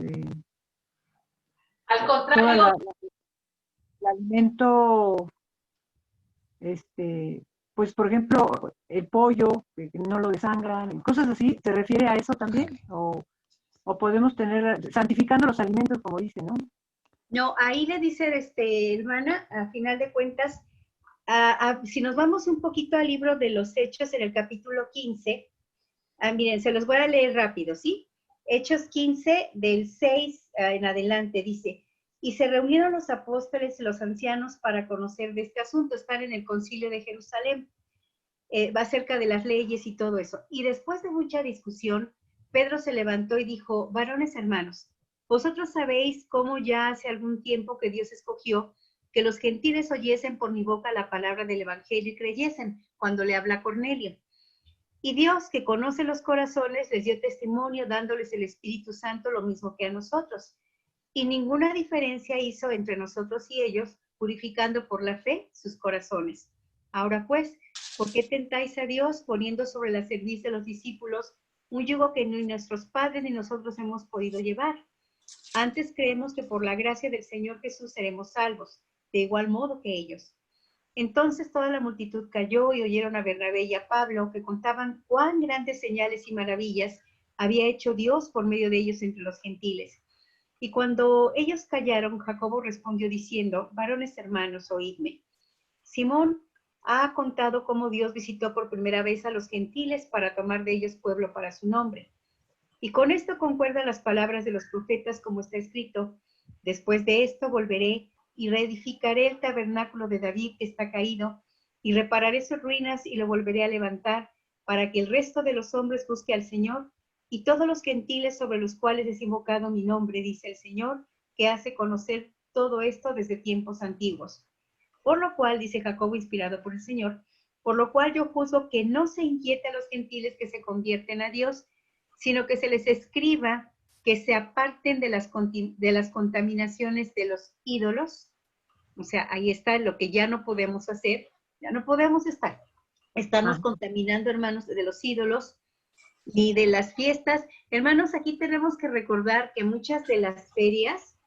Al
todo
contrario,
el alimento, pues por ejemplo, el pollo, que no lo desangran, cosas así. ¿Se refiere a eso también? ¿O podemos tener, santificando los alimentos, como dice, ¿no?
No, ahí le dice, hermana, a final de cuentas, si nos vamos un poquito al libro de los Hechos, en el capítulo 15, miren, se los voy a leer rápido, ¿sí? Hechos 15, del 6 en adelante, dice, y se reunieron los apóstoles y los ancianos para conocer de este asunto, están en el concilio de Jerusalén, va acerca de las leyes y todo eso. Y después de mucha discusión, Pedro se levantó y dijo, varones hermanos, vosotros sabéis cómo ya hace algún tiempo que Dios escogió que los gentiles oyesen por mi boca la palabra del evangelio y creyesen cuando le habla Cornelio. Y Dios, que conoce los corazones, les dio testimonio dándoles el Espíritu Santo lo mismo que a nosotros. Y ninguna diferencia hizo entre nosotros y ellos, purificando por la fe sus corazones. Ahora pues, ¿por qué tentáis a Dios poniendo sobre la cerviz de los discípulos un yugo que ni nuestros padres ni nosotros hemos podido llevar? Antes creemos que por la gracia del Señor Jesús seremos salvos, de igual modo que ellos. Entonces toda la multitud cayó y oyeron a Bernabé y a Pablo, que contaban cuán grandes señales y maravillas había hecho Dios por medio de ellos entre los gentiles. Y cuando ellos callaron, Jacobo respondió diciendo, varones hermanos, oídme. Simón ha contado cómo Dios visitó por primera vez a los gentiles para tomar de ellos pueblo para su nombre. Y con esto concuerdan las palabras de los profetas, como está escrito, después de esto volveré y reedificaré el tabernáculo de David que está caído, y repararé sus ruinas y lo volveré a levantar, para que el resto de los hombres busque al Señor, y todos los gentiles sobre los cuales es invocado mi nombre, dice el Señor, que hace conocer todo esto desde tiempos antiguos. Por lo cual, dice Jacobo, inspirado por el Señor, por lo cual yo juzgo que no se inquiete a los gentiles que se convierten a Dios, sino que se les escriba que se aparten de las contaminaciones de los ídolos. O sea, ahí está lo que ya no podemos hacer, ya no podemos estarnos contaminando, hermanos, de los ídolos, ni de las fiestas. Hermanos, aquí tenemos que recordar que muchas de las ferias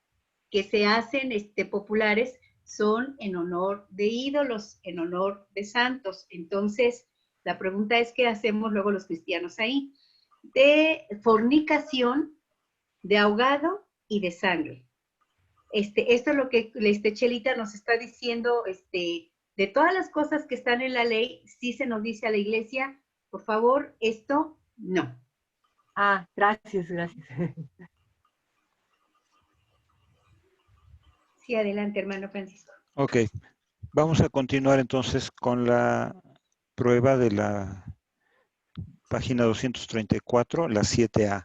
que se hacen populares son en honor de ídolos, en honor de santos. Entonces, la pregunta es, ¿qué hacemos luego los cristianos ahí? De fornicación, de ahogado y de sangre. Esto es lo que Chelita nos está diciendo, de todas las cosas que están en la ley, sí se nos dice a la iglesia, por favor, esto no.
Gracias.
Sí, adelante, hermano Francisco.
Ok, vamos a continuar entonces con la prueba de la página 234, la 7A.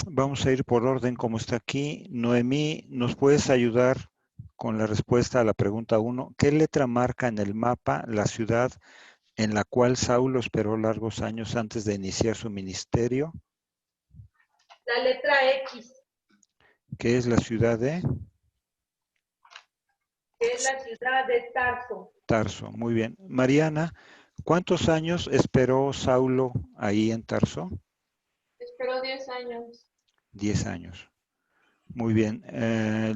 Vamos a ir por orden como está aquí. Noemí, ¿nos puedes ayudar con la respuesta a la pregunta 1? ¿Qué letra marca en el mapa la ciudad en la cual Saulo esperó largos años antes de iniciar su ministerio?
La letra X.
¿Qué es la ciudad de?
Que es la ciudad de Tarso.
Tarso, muy bien. Mariana, ¿Cuántos años esperó Saulo ahí en Tarso?
Esperó 10 años.
10 años. Muy bien.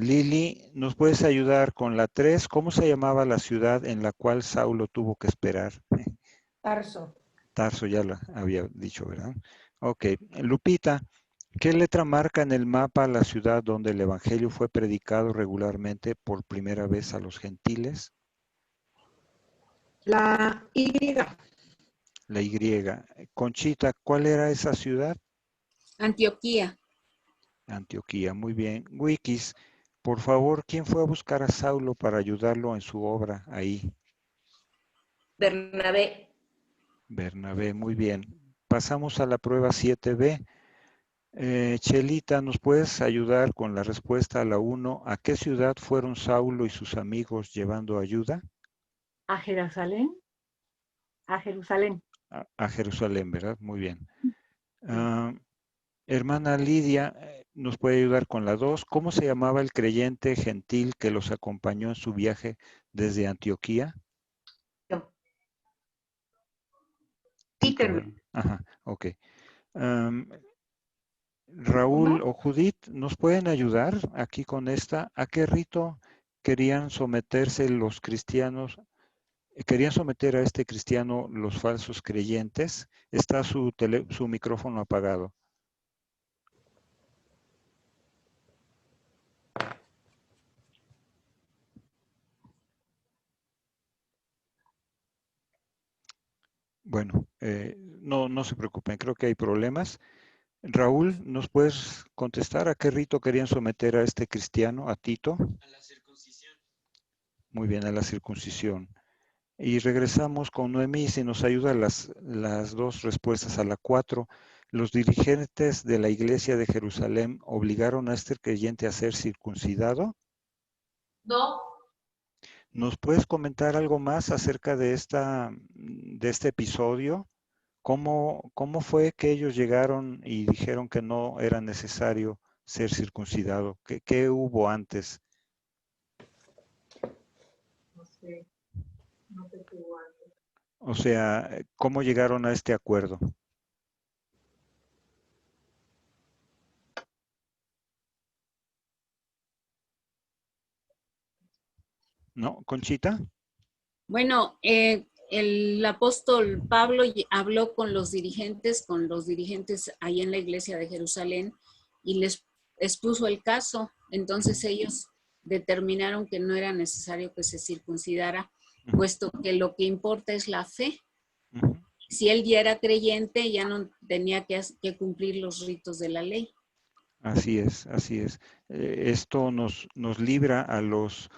Lili, ¿nos puedes ayudar con la 3? ¿Cómo se llamaba la ciudad en la cual Saulo tuvo que esperar?
Tarso.
Tarso, ya lo había dicho, ¿verdad? Ok. Lupita, ¿qué letra marca en el mapa la ciudad donde el Evangelio fue predicado regularmente por primera vez a los gentiles?
La Y.
La Y. Conchita, ¿cuál era esa ciudad?
Antioquía.
Antioquía, muy bien. Wikis, por favor, ¿quién fue a buscar a Saulo para ayudarlo en su obra ahí?
Bernabé.
Bernabé, muy bien. Pasamos a la prueba 7B. Chelita, ¿nos puedes ayudar con la respuesta a la 1? ¿A qué ciudad fueron Saulo y sus amigos llevando ayuda?
¿A Jerusalén? A Jerusalén.
A Jerusalén, ¿verdad? Muy bien. Hermana Lidia, ¿nos puede ayudar con la 2? ¿Cómo se llamaba el creyente gentil que los acompañó en su viaje desde Antioquía? Tito. Ajá, ok. Raúl o Judith, ¿nos pueden ayudar aquí con esta? ¿A qué rito querían someterse los cristianos? ¿Querían someter a este cristiano los falsos creyentes? Está su micrófono apagado. Bueno, no se preocupen, creo que hay problemas. Raúl, ¿nos puedes contestar a qué rito querían someter a este cristiano, a Tito?
A la circuncisión.
Muy bien, a la circuncisión. Y regresamos con Noemí, si nos ayuda las dos respuestas a la 4. ¿Los dirigentes de la iglesia de Jerusalén obligaron a este creyente a ser circuncidado?
No.
¿Nos puedes comentar algo más acerca de este episodio? ¿Cómo fue que ellos llegaron y dijeron que no era necesario ser circuncidado? ¿Qué hubo antes?
No sé qué hubo antes.
O sea, ¿cómo llegaron a este acuerdo? ¿No, Conchita?
Bueno, el apóstol Pablo habló con los dirigentes ahí en la iglesia de Jerusalén y les expuso el caso. Entonces ellos determinaron que no era necesario que se circuncidara, puesto que lo que importa es la fe. Si él ya era creyente, ya no tenía que cumplir los ritos de la ley.
Así es, así es. Esto nos libra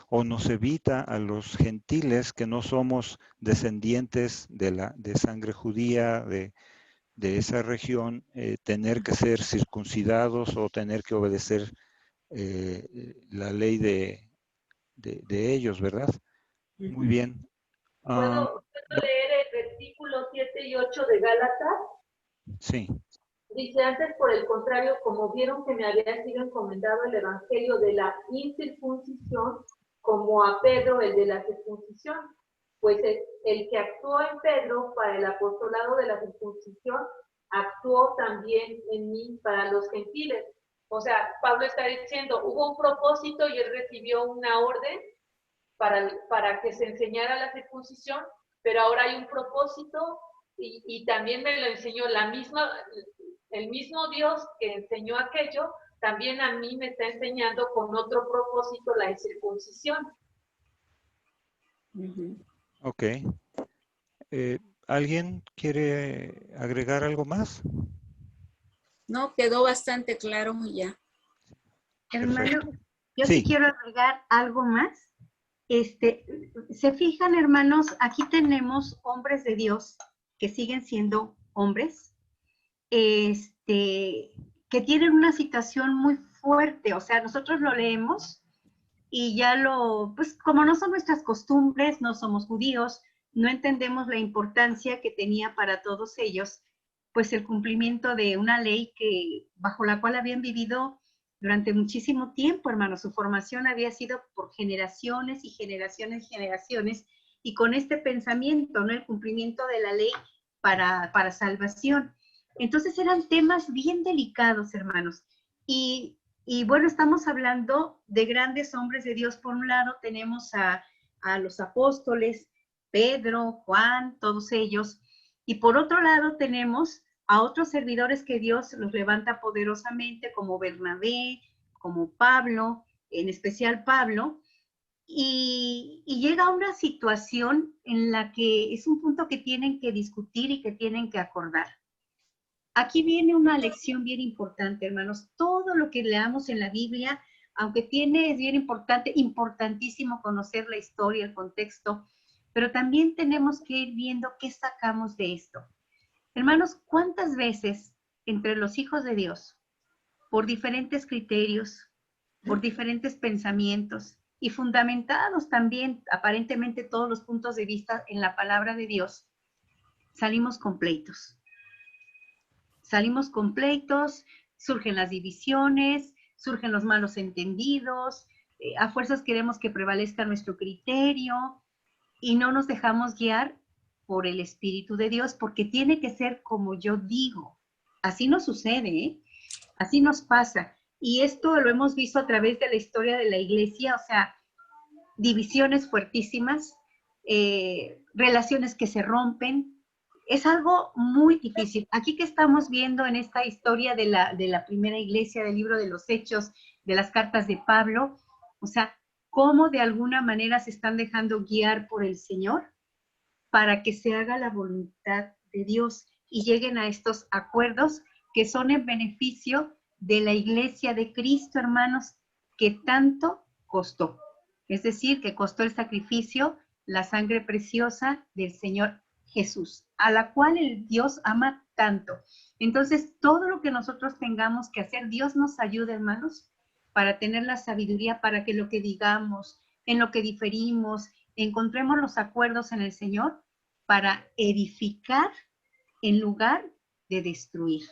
o nos evita a los gentiles que no somos descendientes de sangre judía, de esa región, tener que ser circuncidados o tener que obedecer la ley de ellos, ¿verdad? Muy bien.
¿Puedo leer el versículo 7 y 8 de Gálatas?
Sí.
Dice, antes por el contrario, como vieron que me había sido encomendado el evangelio de la incircuncisión, como a Pedro el de la circuncisión, pues el que actuó en Pedro para el apostolado de la circuncisión, actuó también en mí para los gentiles. O sea, Pablo está diciendo, hubo un propósito y él recibió una orden para que se enseñara la circuncisión, pero ahora hay un propósito y también me lo enseñó el mismo Dios que enseñó aquello, también a mí me está enseñando con otro propósito la circuncisión.
Ok. ¿Alguien quiere agregar algo más?
No, quedó bastante claro ya.
Hermano, yo
sí
quiero agregar algo más. Se fijan, hermanos, aquí tenemos hombres de Dios que siguen siendo hombres, que tienen una situación muy fuerte. O sea, nosotros lo leemos y ya pues como no son nuestras costumbres, no somos judíos, no entendemos la importancia que tenía para todos ellos, pues el cumplimiento de una ley bajo la cual habían vivido durante muchísimo tiempo, hermano. Su formación había sido por generaciones y generaciones y generaciones, y con este pensamiento, ¿no? El cumplimiento de la ley para salvación. Entonces eran temas bien delicados, hermanos. Y bueno, estamos hablando de grandes hombres de Dios. Por un lado tenemos a los apóstoles, Pedro, Juan, todos ellos. Y por otro lado tenemos a otros servidores que Dios los levanta poderosamente, como Bernabé, como Pablo, en especial Pablo. Y llega una situación en la que es un punto que tienen que discutir y que tienen que acordar. Aquí viene una lección bien importante, hermanos. Todo lo que leamos en la Biblia, aunque es bien importante, importantísimo conocer la historia, el contexto, pero también tenemos que ir viendo qué sacamos de esto. Hermanos, ¿cuántas veces entre los hijos de Dios, por diferentes criterios, por diferentes pensamientos y fundamentados también aparentemente todos los puntos de vista en la palabra de Dios, salimos con pleitos? Salimos con pleitos, surgen las divisiones, surgen los malos entendidos, a fuerzas queremos que prevalezca nuestro criterio y no nos dejamos guiar por el Espíritu de Dios, porque tiene que ser como yo digo. Así nos sucede, ¿eh? Así nos pasa. Y esto lo hemos visto a través de la historia de la iglesia, o sea, divisiones fuertísimas, relaciones que se rompen. Es algo muy difícil. Aquí que estamos viendo en esta historia de la primera iglesia, del libro de los Hechos, de las cartas de Pablo, o sea, cómo de alguna manera se están dejando guiar por el Señor para que se haga la voluntad de Dios y lleguen a estos acuerdos que son en beneficio de la iglesia de Cristo, hermanos, que tanto costó. Es decir, que costó el sacrificio, la sangre preciosa del Señor Jesús, a la cual el Dios ama tanto. Entonces, todo lo que nosotros tengamos que hacer, Dios nos ayuda, hermanos, para tener la sabiduría, para que lo que digamos, en lo que diferimos, encontremos los acuerdos en el Señor para edificar en lugar de destruir.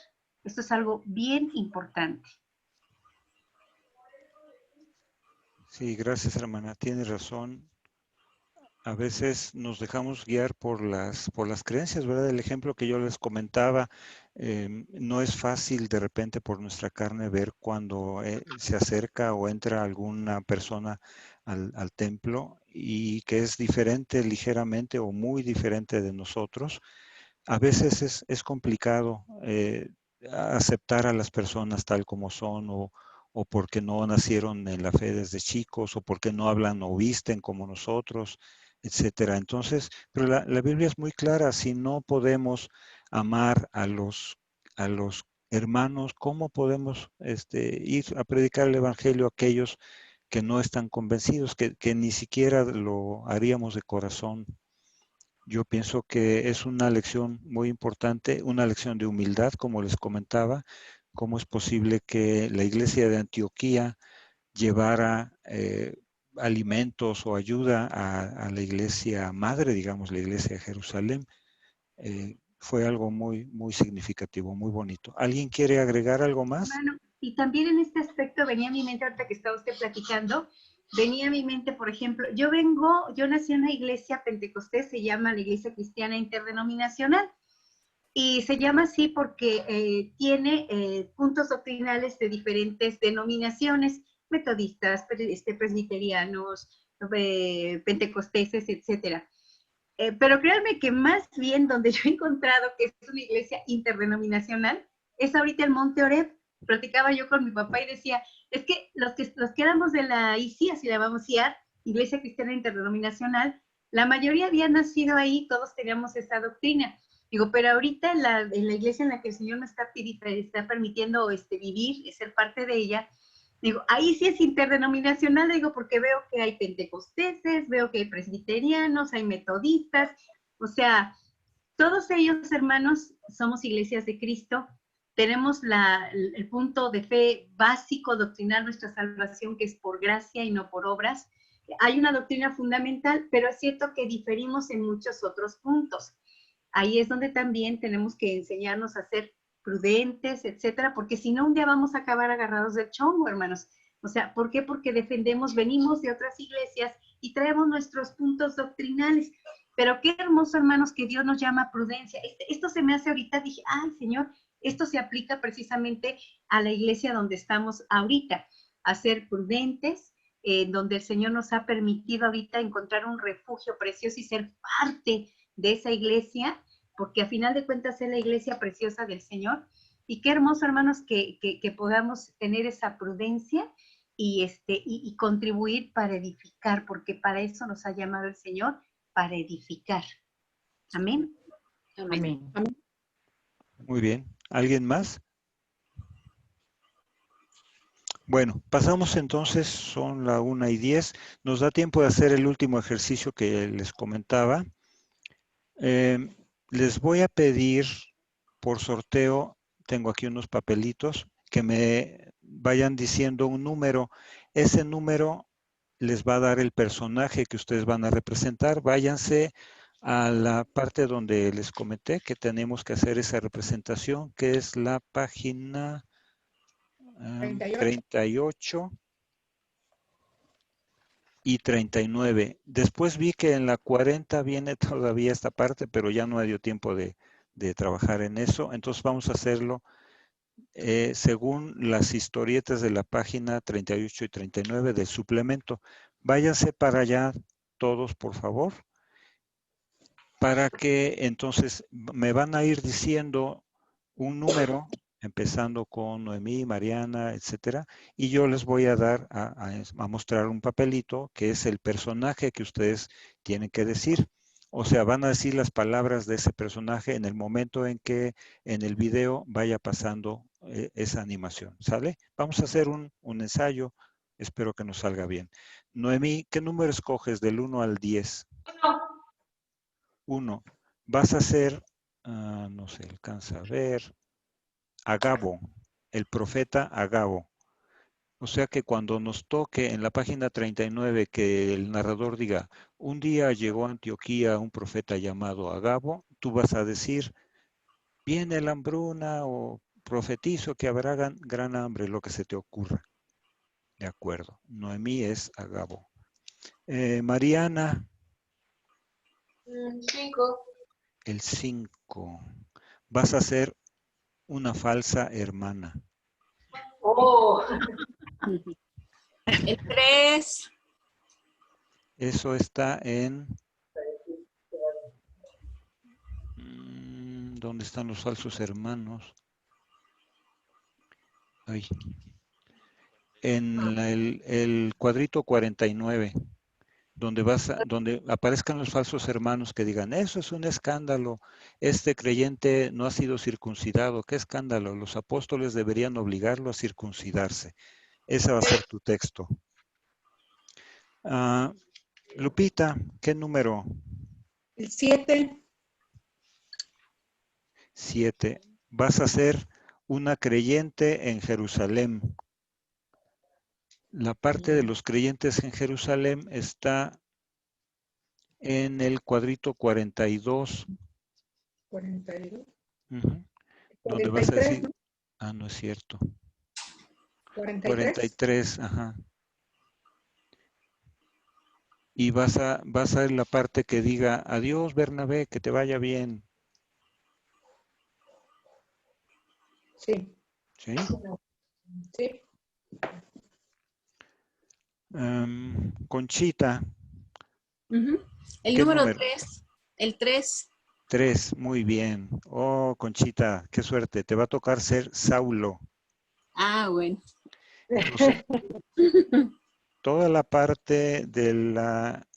Esto es algo bien importante.
Sí, gracias, hermana. Tienes razón. A veces nos dejamos guiar por las creencias, ¿verdad? El ejemplo que yo les comentaba, no es fácil de repente por nuestra carne ver cuando se acerca o entra alguna persona al templo y que es diferente ligeramente o muy diferente de nosotros. A veces es complicado aceptar a las personas tal como son o porque no nacieron en la fe desde chicos o porque no hablan o visten como nosotros, etcétera. Entonces, pero la Biblia es muy clara, si no podemos amar a los hermanos, ¿cómo podemos ir a predicar el Evangelio a aquellos que no están convencidos, que ni siquiera lo haríamos de corazón? Yo pienso que es una lección muy importante, una lección de humildad, como les comentaba, cómo es posible que la iglesia de Antioquía llevara alimentos o ayuda a la iglesia madre, digamos, la iglesia de Jerusalén. Fue algo muy, muy significativo, muy bonito. ¿Alguien quiere agregar algo más?
Bueno, y también en este aspecto venía a mi mente, ahorita que estaba usted platicando, venía a mi mente, por ejemplo, yo nací en una iglesia pentecostés, se llama la Iglesia Cristiana Interdenominacional, y se llama así porque tiene puntos doctrinales de diferentes denominaciones, metodistas, presbiterianos, pentecosteses, etcétera. Pero créanme que más bien donde yo he encontrado que es una iglesia interdenominacional es ahorita el Monte Oreb. Platicaba yo con mi papá y decía, es que los que éramos de la ICI, así la vamos a llamar, Iglesia Cristiana Interdenominacional, la mayoría había nacido ahí, todos teníamos esa doctrina. Digo, pero ahorita en la iglesia en la que el Señor me está permitiendo vivir, ser parte de ella, digo, ahí sí es interdenominacional, digo, porque veo que hay pentecosteses, veo que hay presbiterianos, hay metodistas, o sea, todos ellos, hermanos, somos iglesias de Cristo, tenemos el punto de fe básico, doctrinal, nuestra salvación, que es por gracia y no por obras. Hay una doctrina fundamental, pero es cierto que diferimos en muchos otros puntos. Ahí es donde también tenemos que enseñarnos a ser prudentes, etcétera, porque si no, un día vamos a acabar agarrados del chongo, hermanos. O sea, ¿por qué? Porque venimos de otras iglesias y traemos nuestros puntos doctrinales. Pero qué hermoso, hermanos, que Dios nos llama a prudencia. Esto se me hace ahorita, dije, ay, Señor, esto se aplica precisamente a la iglesia donde estamos ahorita, a ser prudentes, donde el Señor nos ha permitido ahorita encontrar un refugio precioso y ser parte de esa iglesia, porque a final de cuentas es la iglesia preciosa del Señor. Y qué hermoso, hermanos, que podamos tener esa prudencia y contribuir para edificar, porque para eso nos ha llamado el Señor, para edificar. Amén.
Amén.
Amén.
Muy bien. ¿Alguien más? Bueno, pasamos entonces, son la 1:10. Nos da tiempo de hacer el último ejercicio que les comentaba. Les voy a pedir por sorteo, tengo aquí unos papelitos, que me vayan diciendo un número. Ese número les va a dar el personaje que ustedes van a representar. Váyanse a la parte donde les comenté que tenemos que hacer esa representación, que es la página 38 y 39. Después vi que en la 40 viene todavía esta parte, pero ya no dio tiempo de trabajar en eso. Entonces vamos a hacerlo según las historietas de la página 38 y 39 del suplemento. Váyanse para allá todos, por favor, para que entonces me van a ir diciendo un número, empezando con Noemí, Mariana, etcétera, y yo les voy a dar a mostrar un papelito que es el personaje que ustedes tienen que decir. O sea, van a decir las palabras de ese personaje en el momento en que en el video vaya pasando esa animación. ¿Sale? Vamos a hacer un ensayo. Espero que nos salga bien. Noemí, ¿qué número escoges del 1 al 10? 1. Vas a hacer, no se alcanza a ver, Agabo, el profeta Agabo. O sea que cuando nos toque en la página 39 que el narrador diga, un día llegó a Antioquía un profeta llamado Agabo, tú vas a decir, viene la hambruna o profetizo que habrá gran hambre, lo que se te ocurra. De acuerdo. Noemí es Agabo. Mariana.
5.
El 5. Vas a ser una falsa hermana.
Oh.
El 3.
Eso está en... ¿Dónde están los falsos hermanos? Ay. En el cuadrito 49, donde aparezcan los falsos hermanos que digan, eso es un escándalo, este creyente no ha sido circuncidado, qué escándalo, los apóstoles deberían obligarlo a circuncidarse. Ese va a ser tu texto. Lupita, ¿qué número?
El 7.
7. Vas a ser una creyente en Jerusalén. La parte de los creyentes en Jerusalén está en el cuadrito 42.
42.
Donde vas a decir, ¿no? No es cierto. 43, ajá. Y vas a ver la parte que diga, adiós Bernabé, que te vaya bien.
Sí.
¿Sí?
Sí.
Conchita.
El número 3. El 3.
3, muy bien. Oh, Conchita, qué suerte. Te va a tocar ser Saulo.
Ah, bueno.
Entonces, toda la parte de la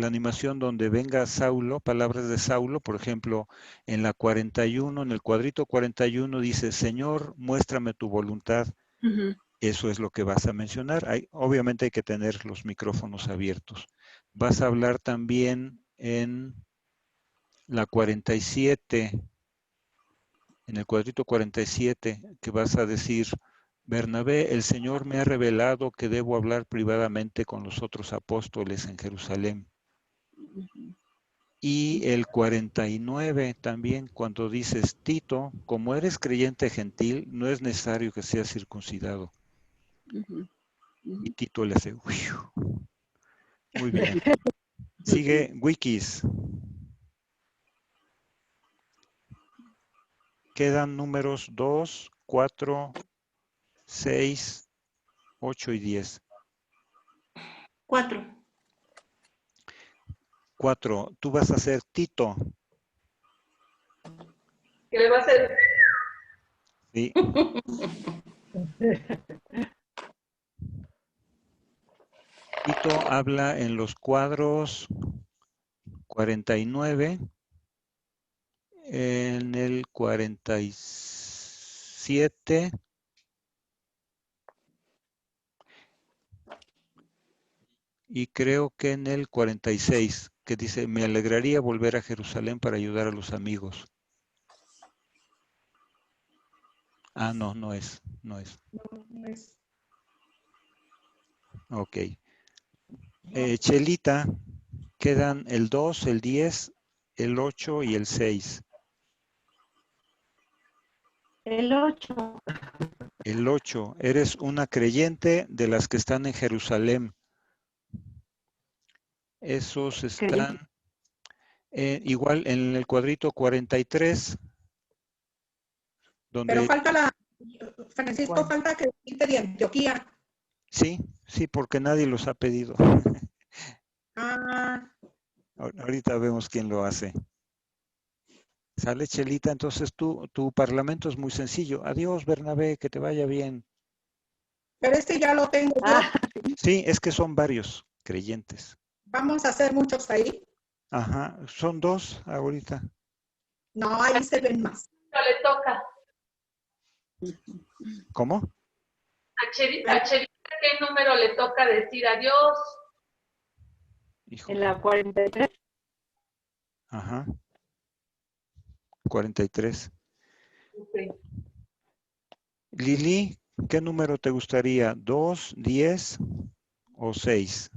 animación donde venga Saulo, palabras de Saulo, por ejemplo, en la 41, en el cuadrito 41 dice, Señor, muéstrame tu voluntad. Eso es lo que vas a mencionar. Obviamente hay que tener los micrófonos abiertos. Vas a hablar también en la 47, en el cuadrito 47, que vas a decir, Bernabé, el Señor me ha revelado que debo hablar privadamente con los otros apóstoles en Jerusalén. Y el 49 también, cuando dices, Tito, como eres creyente gentil, no es necesario que seas circuncidado. Y Tito le hace, Muy bien. Sigue Wikis. Quedan números 2, 4, 6, 8 y 10.
4.
4. Tú vas a ser Tito.
¿Qué le va a hacer?
Sí. Tito habla en los cuadros 49, en el 47 y creo que en el 46, que dice, me alegraría volver a Jerusalén para ayudar a los amigos. Ah, no, no es.
No es.
Ok. Chelita, quedan el 2, el 10, el 8 y el 6.
El 8.
El 8, eres una creyente de las que están en Jerusalén. Esos están igual en el cuadrito 43. Donde,
Pero falta Francisco, falta creyente de Antioquía.
Sí, porque nadie los ha pedido.
Ah,
Ahorita vemos quién lo hace. Sale, Chelita, entonces tu parlamento es muy sencillo. Adiós, Bernabé, que te vaya bien.
pero este ya lo tengo yo.
Sí, es que son varios creyentes.
Vamos a hacer muchos ahí.
Ajá, son 2 ahorita.
No, ahí se ven más.
No le toca.
¿Cómo?
A Cherita, ¿qué número le toca decir adiós?
Hijo.
En la 43.
Ajá. 43.
Okay.
Lili, ¿qué número te gustaría? ¿2, 10 o 6?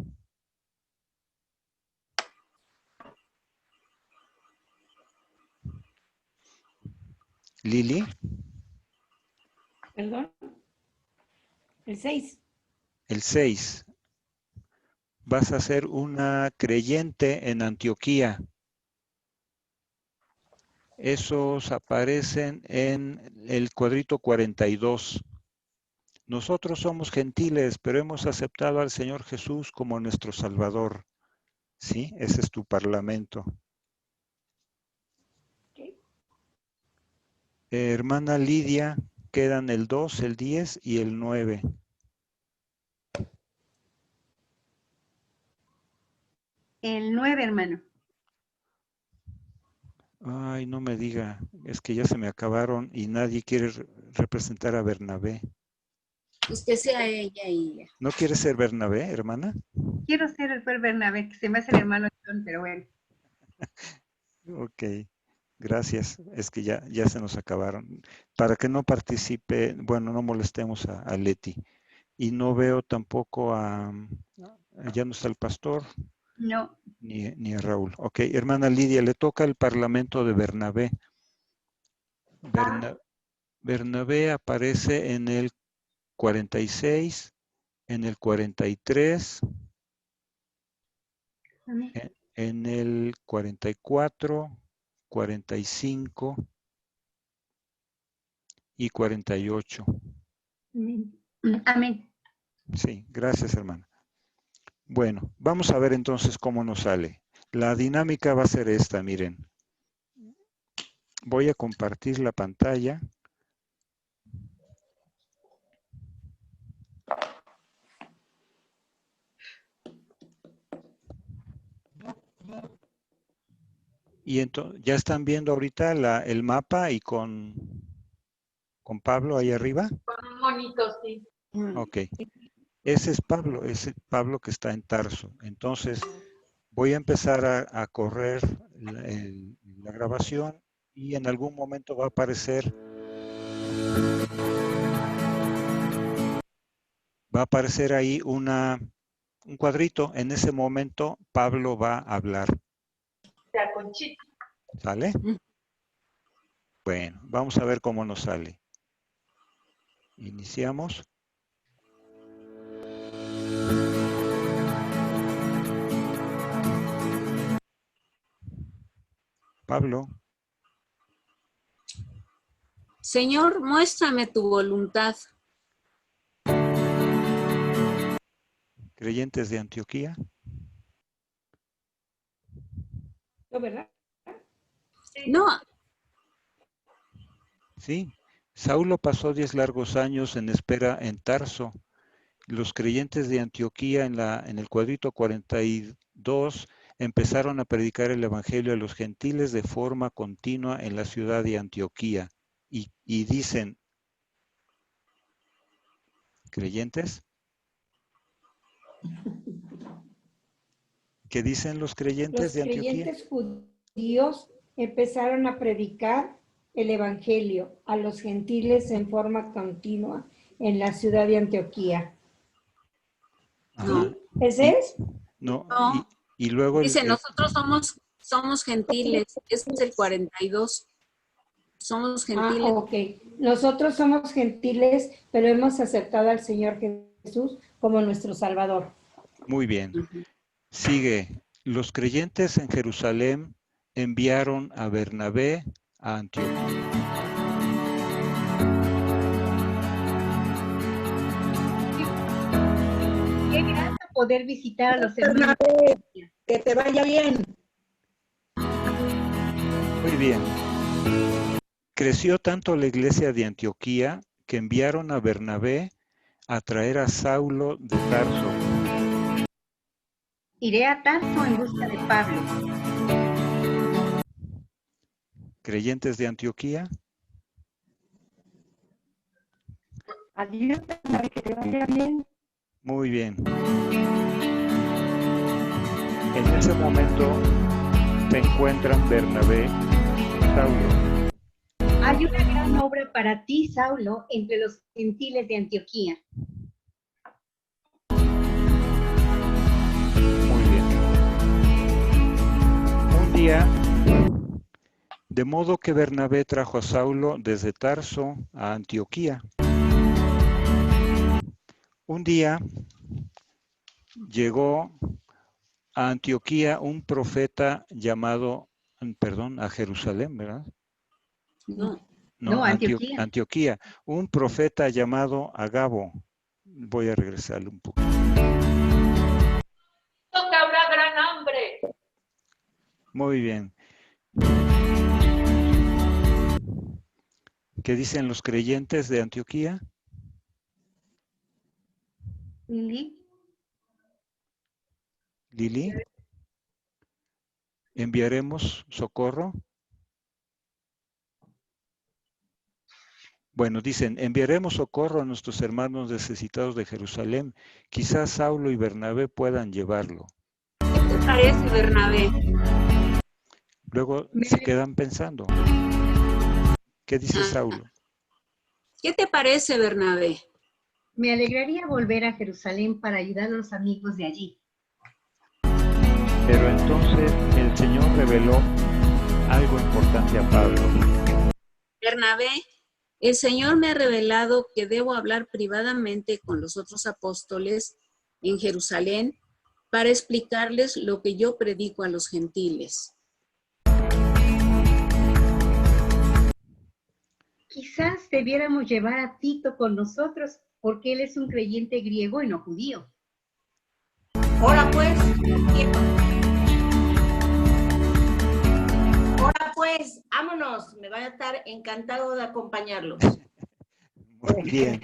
Lili.
Perdón. El 6.
El 6. Vas a ser una creyente en Antioquía. Esos aparecen en el cuadrito 42. Nosotros somos gentiles, pero hemos aceptado al Señor Jesús como nuestro Salvador. ¿Sí? Ese es tu parlamento. Hermana Lidia, quedan el 2, el 10 y el 9.
El 9, hermano.
Ay, no me diga, es que ya se me acabaron y nadie quiere representar a Bernabé.
Pues que sea ella y ella.
¿No quiere ser Bernabé, hermana?
Quiero ser el Fer Bernabé, que se me hace el hermano John, pero bueno.
Ok, gracias. Es que ya se nos acabaron. Para que no participe, bueno, no molestemos a Leti. Y no veo tampoco ya no está el pastor.
No.
Ni a Raúl. Ok, hermana Lidia, le toca el parlamento de Bernabé. Bernabé aparece en el 46, en el 43, en el 44, 45 y 48.
Amén.
Sí, gracias, hermana. Bueno, vamos a ver entonces cómo nos sale. La dinámica va a ser esta, miren. Voy a compartir la pantalla. Y entonces, ¿ya están viendo ahorita el mapa y con Pablo ahí arriba?
Con un monito, sí.
Ok. Ese es Pablo que está en Tarso. Entonces, voy a empezar a correr la grabación y en algún momento va a aparecer ahí un cuadrito. En ese momento, Pablo va a hablar.
Ya, Conchita.
¿Sale? Bueno, vamos a ver cómo nos sale. Iniciamos. Pablo.
Señor, muéstrame tu voluntad.
Creyentes de Antioquía.
¿No, verdad?
No,
Sí. Saulo pasó 10 largos años en espera en Tarso. Los creyentes de Antioquía en el cuadrito 42 empezaron a predicar el evangelio a los gentiles de forma continua en la ciudad de Antioquía. Y dicen, ¿creyentes? ¿Qué dicen los creyentes
Los
de Antioquía?
creyentes judíos empezaron a predicar el evangelio a los gentiles en forma continua en la ciudad de Antioquía.
Ajá.
¿Ese es?
No,
No.
y luego
dice, nosotros somos gentiles. Ese es el 42. Somos gentiles.
Ah, ok. Nosotros somos gentiles, pero hemos aceptado al Señor Jesús como nuestro Salvador.
Muy bien. Sigue. Los creyentes en Jerusalén enviaron a Bernabé a Antioquía.
Qué grato poder visitar a los hermanos.
Que te vaya bien.
Muy bien. Creció tanto la iglesia de Antioquía que enviaron a Bernabé a traer a Saulo de Tarso.
Iré a Tarso en busca de Pablo.
Creyentes de Antioquía.
Adiós, Bernabé, que te vaya bien.
Muy bien. En ese momento se encuentran Bernabé y Saulo.
Hay una gran obra para ti, Saulo, entre los gentiles de Antioquía.
Muy bien. Un día, de modo que Bernabé trajo a Saulo desde Tarso a Antioquía. Un día llegó a Antioquía un profeta llamado, a Jerusalén, ¿verdad?
No, Antioquía.
Antioquía. Un profeta llamado Agabo. Voy a regresarle un poco.
Que habrá gran hambre.
Muy bien. ¿Qué dicen los creyentes de Antioquía? Lili. ¿Enviaremos socorro? Bueno, dicen, enviaremos socorro a nuestros hermanos necesitados de Jerusalén. Quizás Saulo y Bernabé puedan llevarlo.
¿Qué te parece, Bernabé?
Luego se quedan pensando. ¿Qué dice Saulo?
¿Qué te parece, Bernabé?
Me alegraría volver a Jerusalén para ayudar a los amigos de allí.
Pero entonces el Señor reveló algo importante a Pablo.
Bernabé, el Señor me ha revelado que debo hablar privadamente con los otros apóstoles en Jerusalén para explicarles lo que yo predico a los gentiles.
Quizás debiéramos llevar a Tito con nosotros porque él es un creyente griego y no judío.
Ahora pues, vámonos. Me va a estar encantado de acompañarlos.
Muy bien.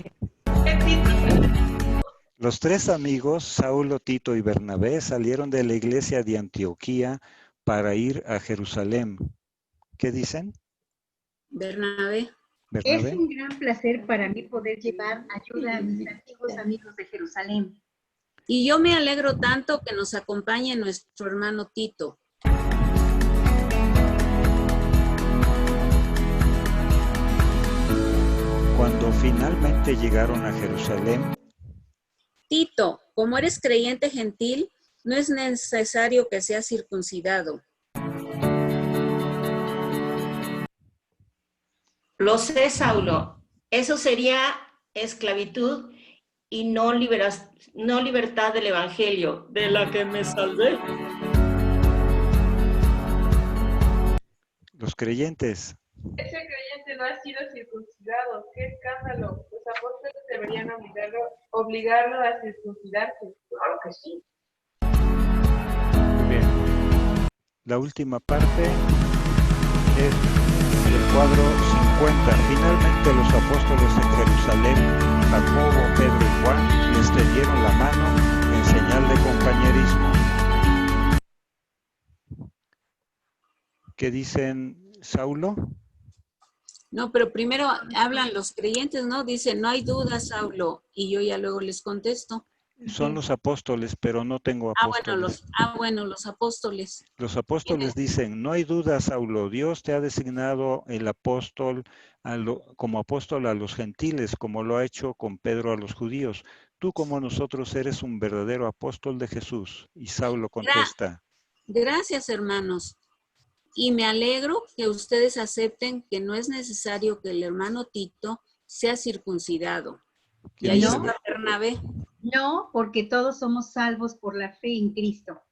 Los tres amigos, Saulo, Tito y Bernabé, salieron de la iglesia de Antioquía para ir a Jerusalén. ¿Qué dicen?
Bernabé.
Es un gran placer para mí poder llevar ayuda a mis antiguos amigos de Jerusalén.
Y yo me alegro tanto que nos acompañe nuestro hermano Tito.
Cuando finalmente llegaron a Jerusalén,
Tito, como eres creyente gentil, no es necesario que seas circuncidado.
Lo sé, Saulo. Eso sería esclavitud y no libertad del evangelio, de la que me salvé.
Los creyentes.
Ese creyente no ha sido circuncidado. ¡Qué escándalo! Los apóstoles deberían obligarlo a circuncidarse. Claro que sí.
Muy bien. La última parte es el cuadro 50. Finalmente los apóstoles en Jerusalén, Jacobo, Pedro y Juan, les tendieron la mano en señal de compañerismo. ¿Qué dicen, Saulo?
No, pero primero hablan los creyentes, ¿no? Dicen, no hay duda, Saulo. Y yo ya luego les contesto.
Son los apóstoles, pero no tengo apóstoles.
Bueno, los apóstoles.
Los apóstoles dicen, no hay duda, Saulo, Dios te ha designado el apóstol como apóstol a los gentiles, como lo ha hecho con Pedro a los judíos. Tú como nosotros eres un verdadero apóstol de Jesús. Y Saulo contesta.
Gracias, hermanos. Y me alegro que ustedes acepten que no es necesario que el hermano Tito sea circuncidado. Y ahí está Bernabé.
No, porque todos somos salvos por la fe en Cristo.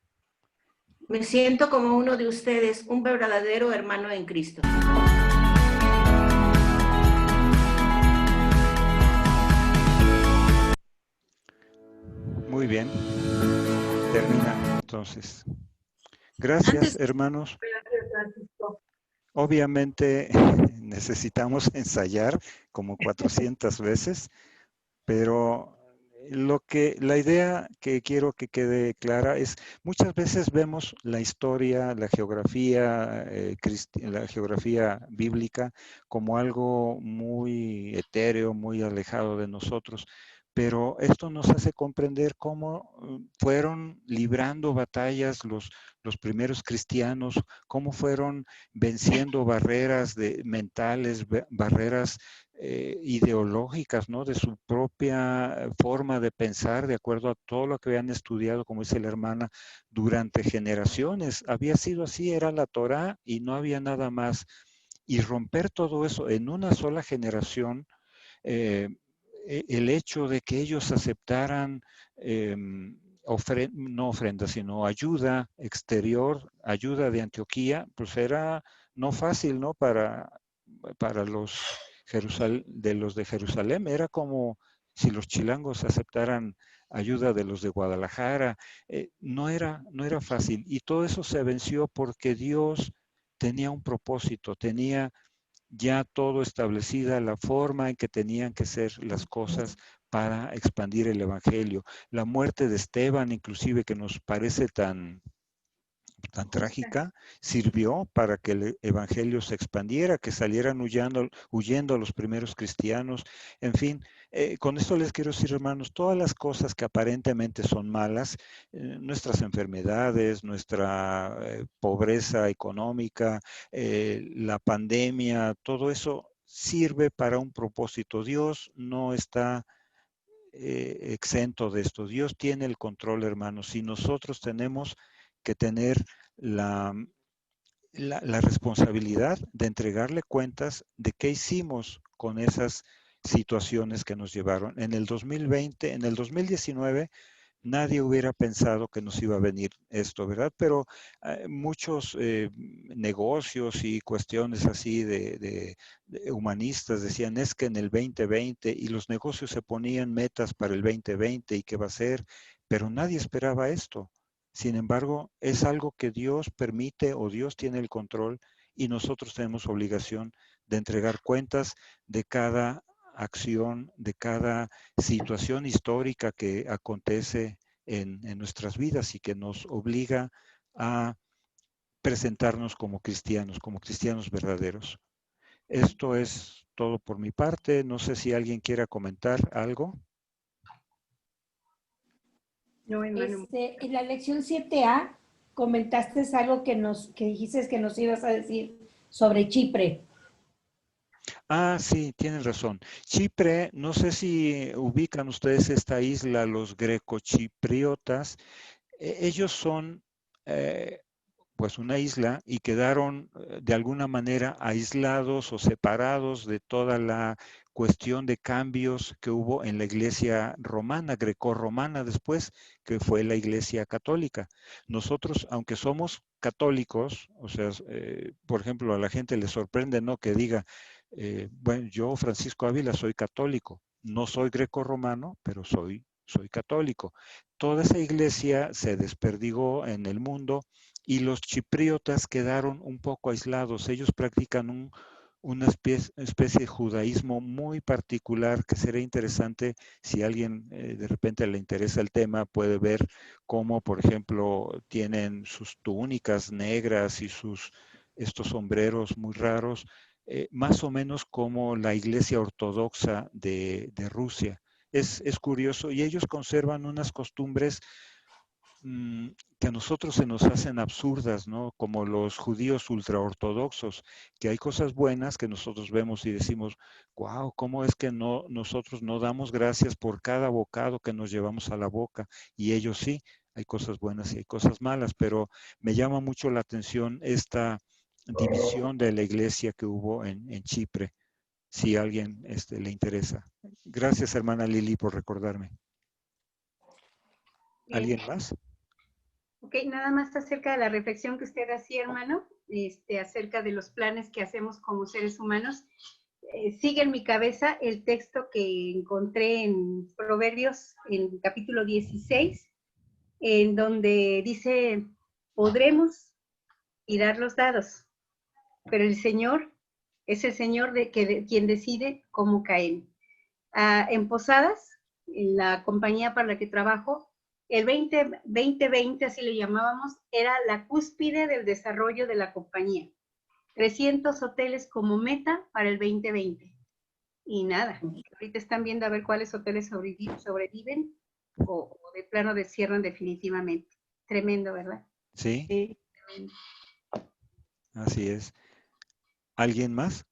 Me siento como uno de ustedes, un verdadero hermano en Cristo.
Muy bien. Termina entonces. Gracias, hermanos.
Gracias, Francisco.
Obviamente necesitamos ensayar como 400 veces, pero la idea que quiero que quede clara es, muchas veces vemos la historia, la geografía bíblica como algo muy etéreo, muy alejado de nosotros, pero esto nos hace comprender cómo fueron librando batallas los primeros cristianos, cómo fueron venciendo barreras mentales, barreras ideológicas, ¿no? De su propia forma de pensar, de acuerdo a todo lo que habían estudiado, como dice la hermana, durante generaciones. Había sido así, era la Torá y no había nada más. Y romper todo eso en una sola generación, el hecho de que ellos aceptaran no ofrenda, sino ayuda exterior, ayuda de Antioquía, pues era no fácil, ¿no? Para los de Jerusalén, era como si los chilangos aceptaran ayuda de los de Guadalajara, no era fácil, y todo eso se venció porque Dios tenía un propósito, tenía ya todo establecida la forma en que tenían que ser las cosas para expandir el evangelio. La muerte de Esteban, inclusive, que nos parece tan trágica, sirvió para que el evangelio se expandiera, que salieran huyendo los primeros cristianos. En fin, con esto les quiero decir, hermanos, todas las cosas que aparentemente son malas, nuestras enfermedades, nuestra pobreza económica, la pandemia, todo eso sirve para un propósito. Dios no está exento de esto. Dios tiene el control, hermanos, y nosotros tenemos que tener la responsabilidad de entregarle cuentas de qué hicimos con esas situaciones que nos llevaron. En el 2020, en el 2019, nadie hubiera pensado que nos iba a venir esto, ¿verdad? Pero muchos negocios y cuestiones así de humanistas decían, es que en el 2020, y los negocios se ponían metas para el 2020 y qué va a ser, pero nadie esperaba esto. Sin embargo, es algo que Dios permite o Dios tiene el control y nosotros tenemos obligación de entregar cuentas de cada acción, de cada situación histórica que acontece en nuestras vidas y que nos obliga a presentarnos como cristianos verdaderos. Esto es todo por mi parte. No sé si alguien quiera comentar algo.
No, en la lección 7A comentaste algo que dijiste que nos ibas a decir sobre Chipre.
Ah, sí, tienen razón. Chipre, no sé si ubican ustedes esta isla, los grecochipriotas. Ellos son pues una isla y quedaron de alguna manera aislados o separados de toda la cuestión de cambios que hubo en la iglesia romana, grecorromana después, que fue la iglesia católica. Nosotros, aunque somos católicos, o sea, por ejemplo, a la gente le sorprende, ¿no?, que diga, bueno, yo, Francisco Ávila, soy católico, no soy grecorromano, pero soy católico. Toda esa iglesia se desperdigó en el mundo y los chipriotas quedaron un poco aislados. Ellos practican una especie de judaísmo muy particular que sería interesante si a alguien de repente le interesa el tema, puede ver cómo, por ejemplo, tienen sus túnicas negras y estos sombreros muy raros, más o menos como la iglesia ortodoxa de Rusia. Es curioso, y ellos conservan unas costumbres que a nosotros se nos hacen absurdas, ¿no? Como los judíos ultraortodoxos, que hay cosas buenas que nosotros vemos y decimos, wow, ¿cómo es que nosotros no damos gracias por cada bocado que nos llevamos a la boca? Y ellos sí, hay cosas buenas y hay cosas malas, pero me llama mucho la atención esta división de la iglesia que hubo en Chipre, si a alguien le interesa. Gracias, hermana Lili, por recordarme. ¿Alguien más?
Ok, nada más acerca de la reflexión que usted hacía, hermano, acerca de los planes que hacemos como seres humanos. Sigue en mi cabeza el texto que encontré en Proverbios, en capítulo 16, en donde dice, podremos tirar los dados, pero el Señor es el Señor quien decide cómo caen. En Posadas, en la compañía para la que trabajo, el 2020, así le llamábamos, era la cúspide del desarrollo de la compañía. 300 hoteles como meta para el 2020. Y nada, ahorita están viendo a ver cuáles hoteles sobreviven o de plano cierran definitivamente. Tremendo, ¿verdad?
Sí.
Sí, tremendo.
Así es. ¿Alguien más?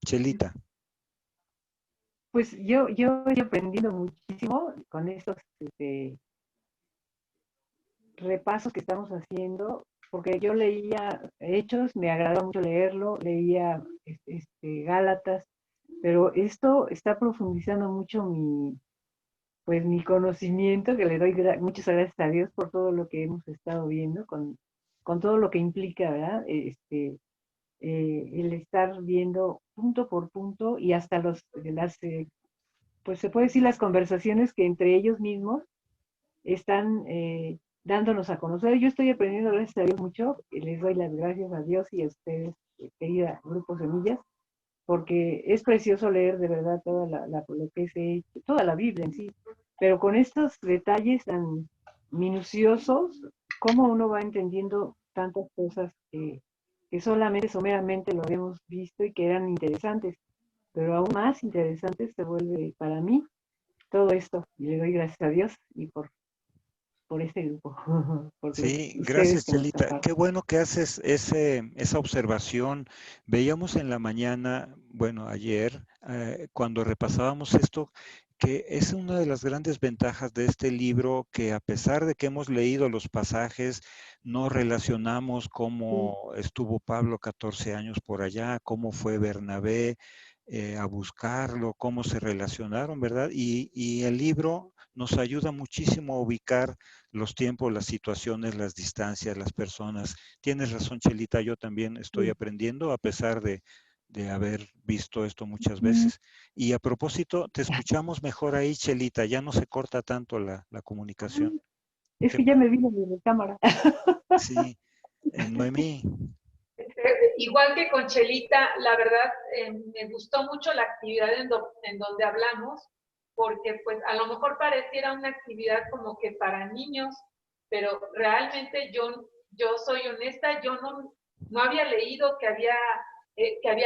Chelita.
Pues yo estoy aprendiendo muchísimo con estos repasos que estamos haciendo, porque yo leía Hechos, me agradó mucho leerlo, leía Gálatas, pero esto está profundizando mucho mi conocimiento, que le doy muchas gracias a Dios por todo lo que hemos estado viendo, con todo lo que implica, ¿verdad? El estar viendo punto por punto y hasta pues se puede decir las conversaciones que entre ellos mismos están dándonos a conocer. Yo estoy aprendiendo, gracias a Dios, mucho, y les doy las gracias a Dios y a ustedes, querida Grupo Semillas, porque es precioso leer de verdad toda lo que es toda la Biblia en sí, pero con estos detalles tan minuciosos, cómo uno va entendiendo tantas cosas que solamente someramente lo habíamos visto y que eran interesantes, pero aún más interesantes se vuelve para mí todo esto, y le doy gracias a Dios y por este grupo.
Sí, gracias, Chelita. Qué bueno que haces esa observación. Veíamos en la mañana, bueno, ayer, cuando repasábamos esto, que es una de las grandes ventajas de este libro, que a pesar de que hemos leído los pasajes, no relacionamos cómo estuvo Pablo 14 años por allá, cómo fue Bernabé a buscarlo, cómo se relacionaron, ¿verdad? Y el libro nos ayuda muchísimo a ubicar los tiempos, las situaciones, las distancias, las personas. Tienes razón, Chelita, yo también estoy aprendiendo a pesar de haber visto esto muchas veces. Y a propósito, te escuchamos mejor ahí, Chelita, ya no se corta tanto la comunicación.
Es que ya me vino mi cámara.
Sí, Noemí.
Igual que con Chelita, la verdad me gustó mucho la actividad en donde hablamos, porque pues a lo mejor pareciera una actividad como que para niños, pero realmente yo soy honesta, yo no había leído que había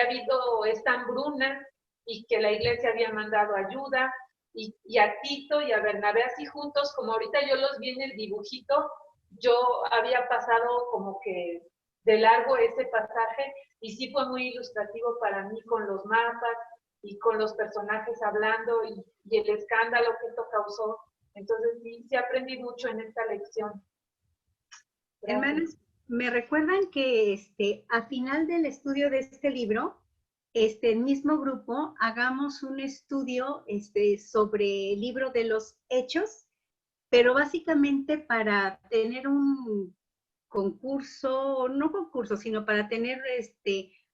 habido esta hambruna y que la iglesia había mandado ayuda, y a Tito y a Bernabé así juntos, como ahorita yo los vi en el dibujito, yo había pasado como que de largo ese pasaje, y sí fue muy ilustrativo para mí con los mapas y con los personajes hablando y el escándalo que esto causó. Entonces sí aprendí mucho en esta lección.
Hermanas, me recuerdan que a final del estudio de este libro, el mismo grupo, hagamos un estudio sobre el libro de los Hechos, pero básicamente para tener un concurso, no concurso, sino para tener,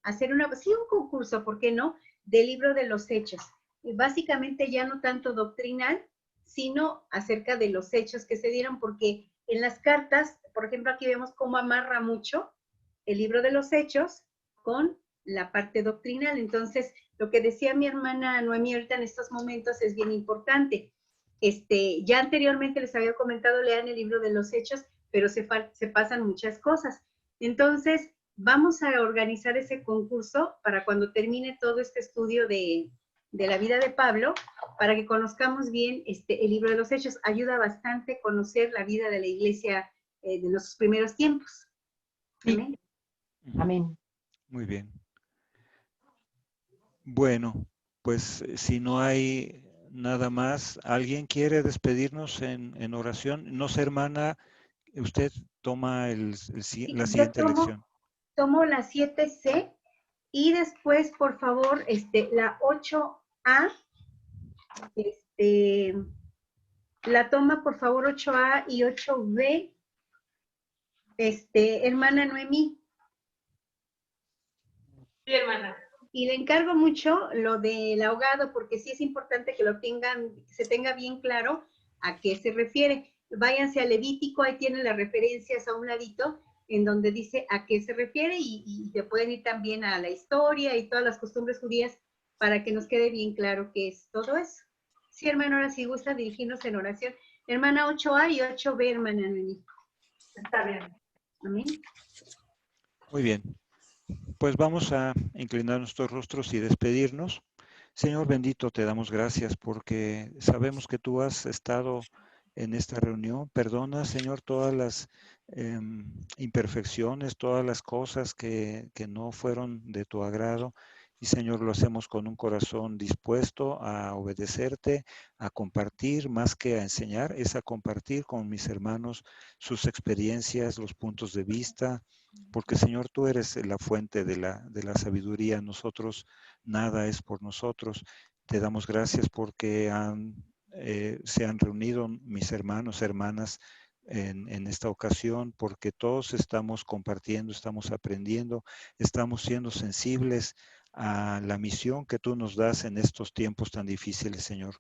hacer sí, un concurso, ¿por qué no?, del libro de los Hechos. Básicamente ya no tanto doctrinal, sino acerca de los hechos que se dieron, porque en las cartas, por ejemplo, aquí vemos cómo amarra mucho el libro de los Hechos con la parte doctrinal. Entonces, lo que decía mi hermana Noemí ahorita en estos momentos es bien importante. Ya anteriormente les había comentado, lean el libro de los Hechos, pero se pasan muchas cosas. Entonces, vamos a organizar ese concurso para cuando termine todo este estudio de la vida de Pablo, para que conozcamos bien el libro de los Hechos. Ayuda bastante conocer la vida de la iglesia de los primeros tiempos. Amén.
Amén.
Muy bien. Bueno, pues si no hay nada más, ¿alguien quiere despedirnos en oración? No sé, hermana, usted toma la siguiente lección.
Tomo la 7C y después, por favor, la 8A, la toma, por favor, 8A y 8B, hermana Noemí.
Sí, hermana.
Y le encargo mucho lo del ahogado, porque sí es importante que se tenga bien claro a qué se refiere. Váyanse a Levítico, ahí tienen las referencias a un ladito, en donde dice a qué se refiere, y se pueden ir también a la historia y todas las costumbres judías, para que nos quede bien claro qué es todo eso. Sí, hermano, ahora sí gusta dirigirnos en oración. Hermana 8A y 8B, hermana Noemí.
Está bien.
Amén.
Muy bien. Pues vamos a inclinar nuestros rostros y despedirnos. Señor bendito, te damos gracias porque sabemos que tú has estado en esta reunión. Perdona, Señor, todas las imperfecciones, todas las cosas que no fueron de tu agrado. Y Señor, lo hacemos con un corazón dispuesto a obedecerte, a compartir, más que a enseñar, es a compartir con mis hermanos sus experiencias, los puntos de vista, porque Señor, tú eres la fuente de la sabiduría. Nosotros, nada es por nosotros. Te damos gracias porque se han reunido mis hermanos, hermanas, en esta ocasión, porque todos estamos compartiendo, estamos aprendiendo, estamos siendo sensibles a la misión que tú nos das en estos tiempos tan difíciles, Señor.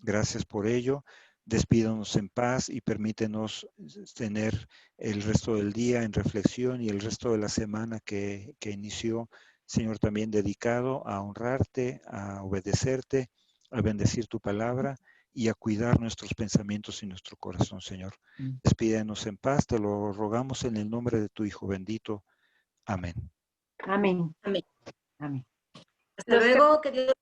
Gracias por ello. Despídanos en paz y permítenos tener el resto del día en reflexión y el resto de la semana que inició, Señor, también dedicado a honrarte, a obedecerte, a bendecir tu palabra y a cuidar nuestros pensamientos y nuestro corazón, Señor. Despídenos en paz, te lo rogamos en el nombre de tu Hijo bendito. Amén.
Amén.
Amén.
Amén.
Hasta luego, que Dios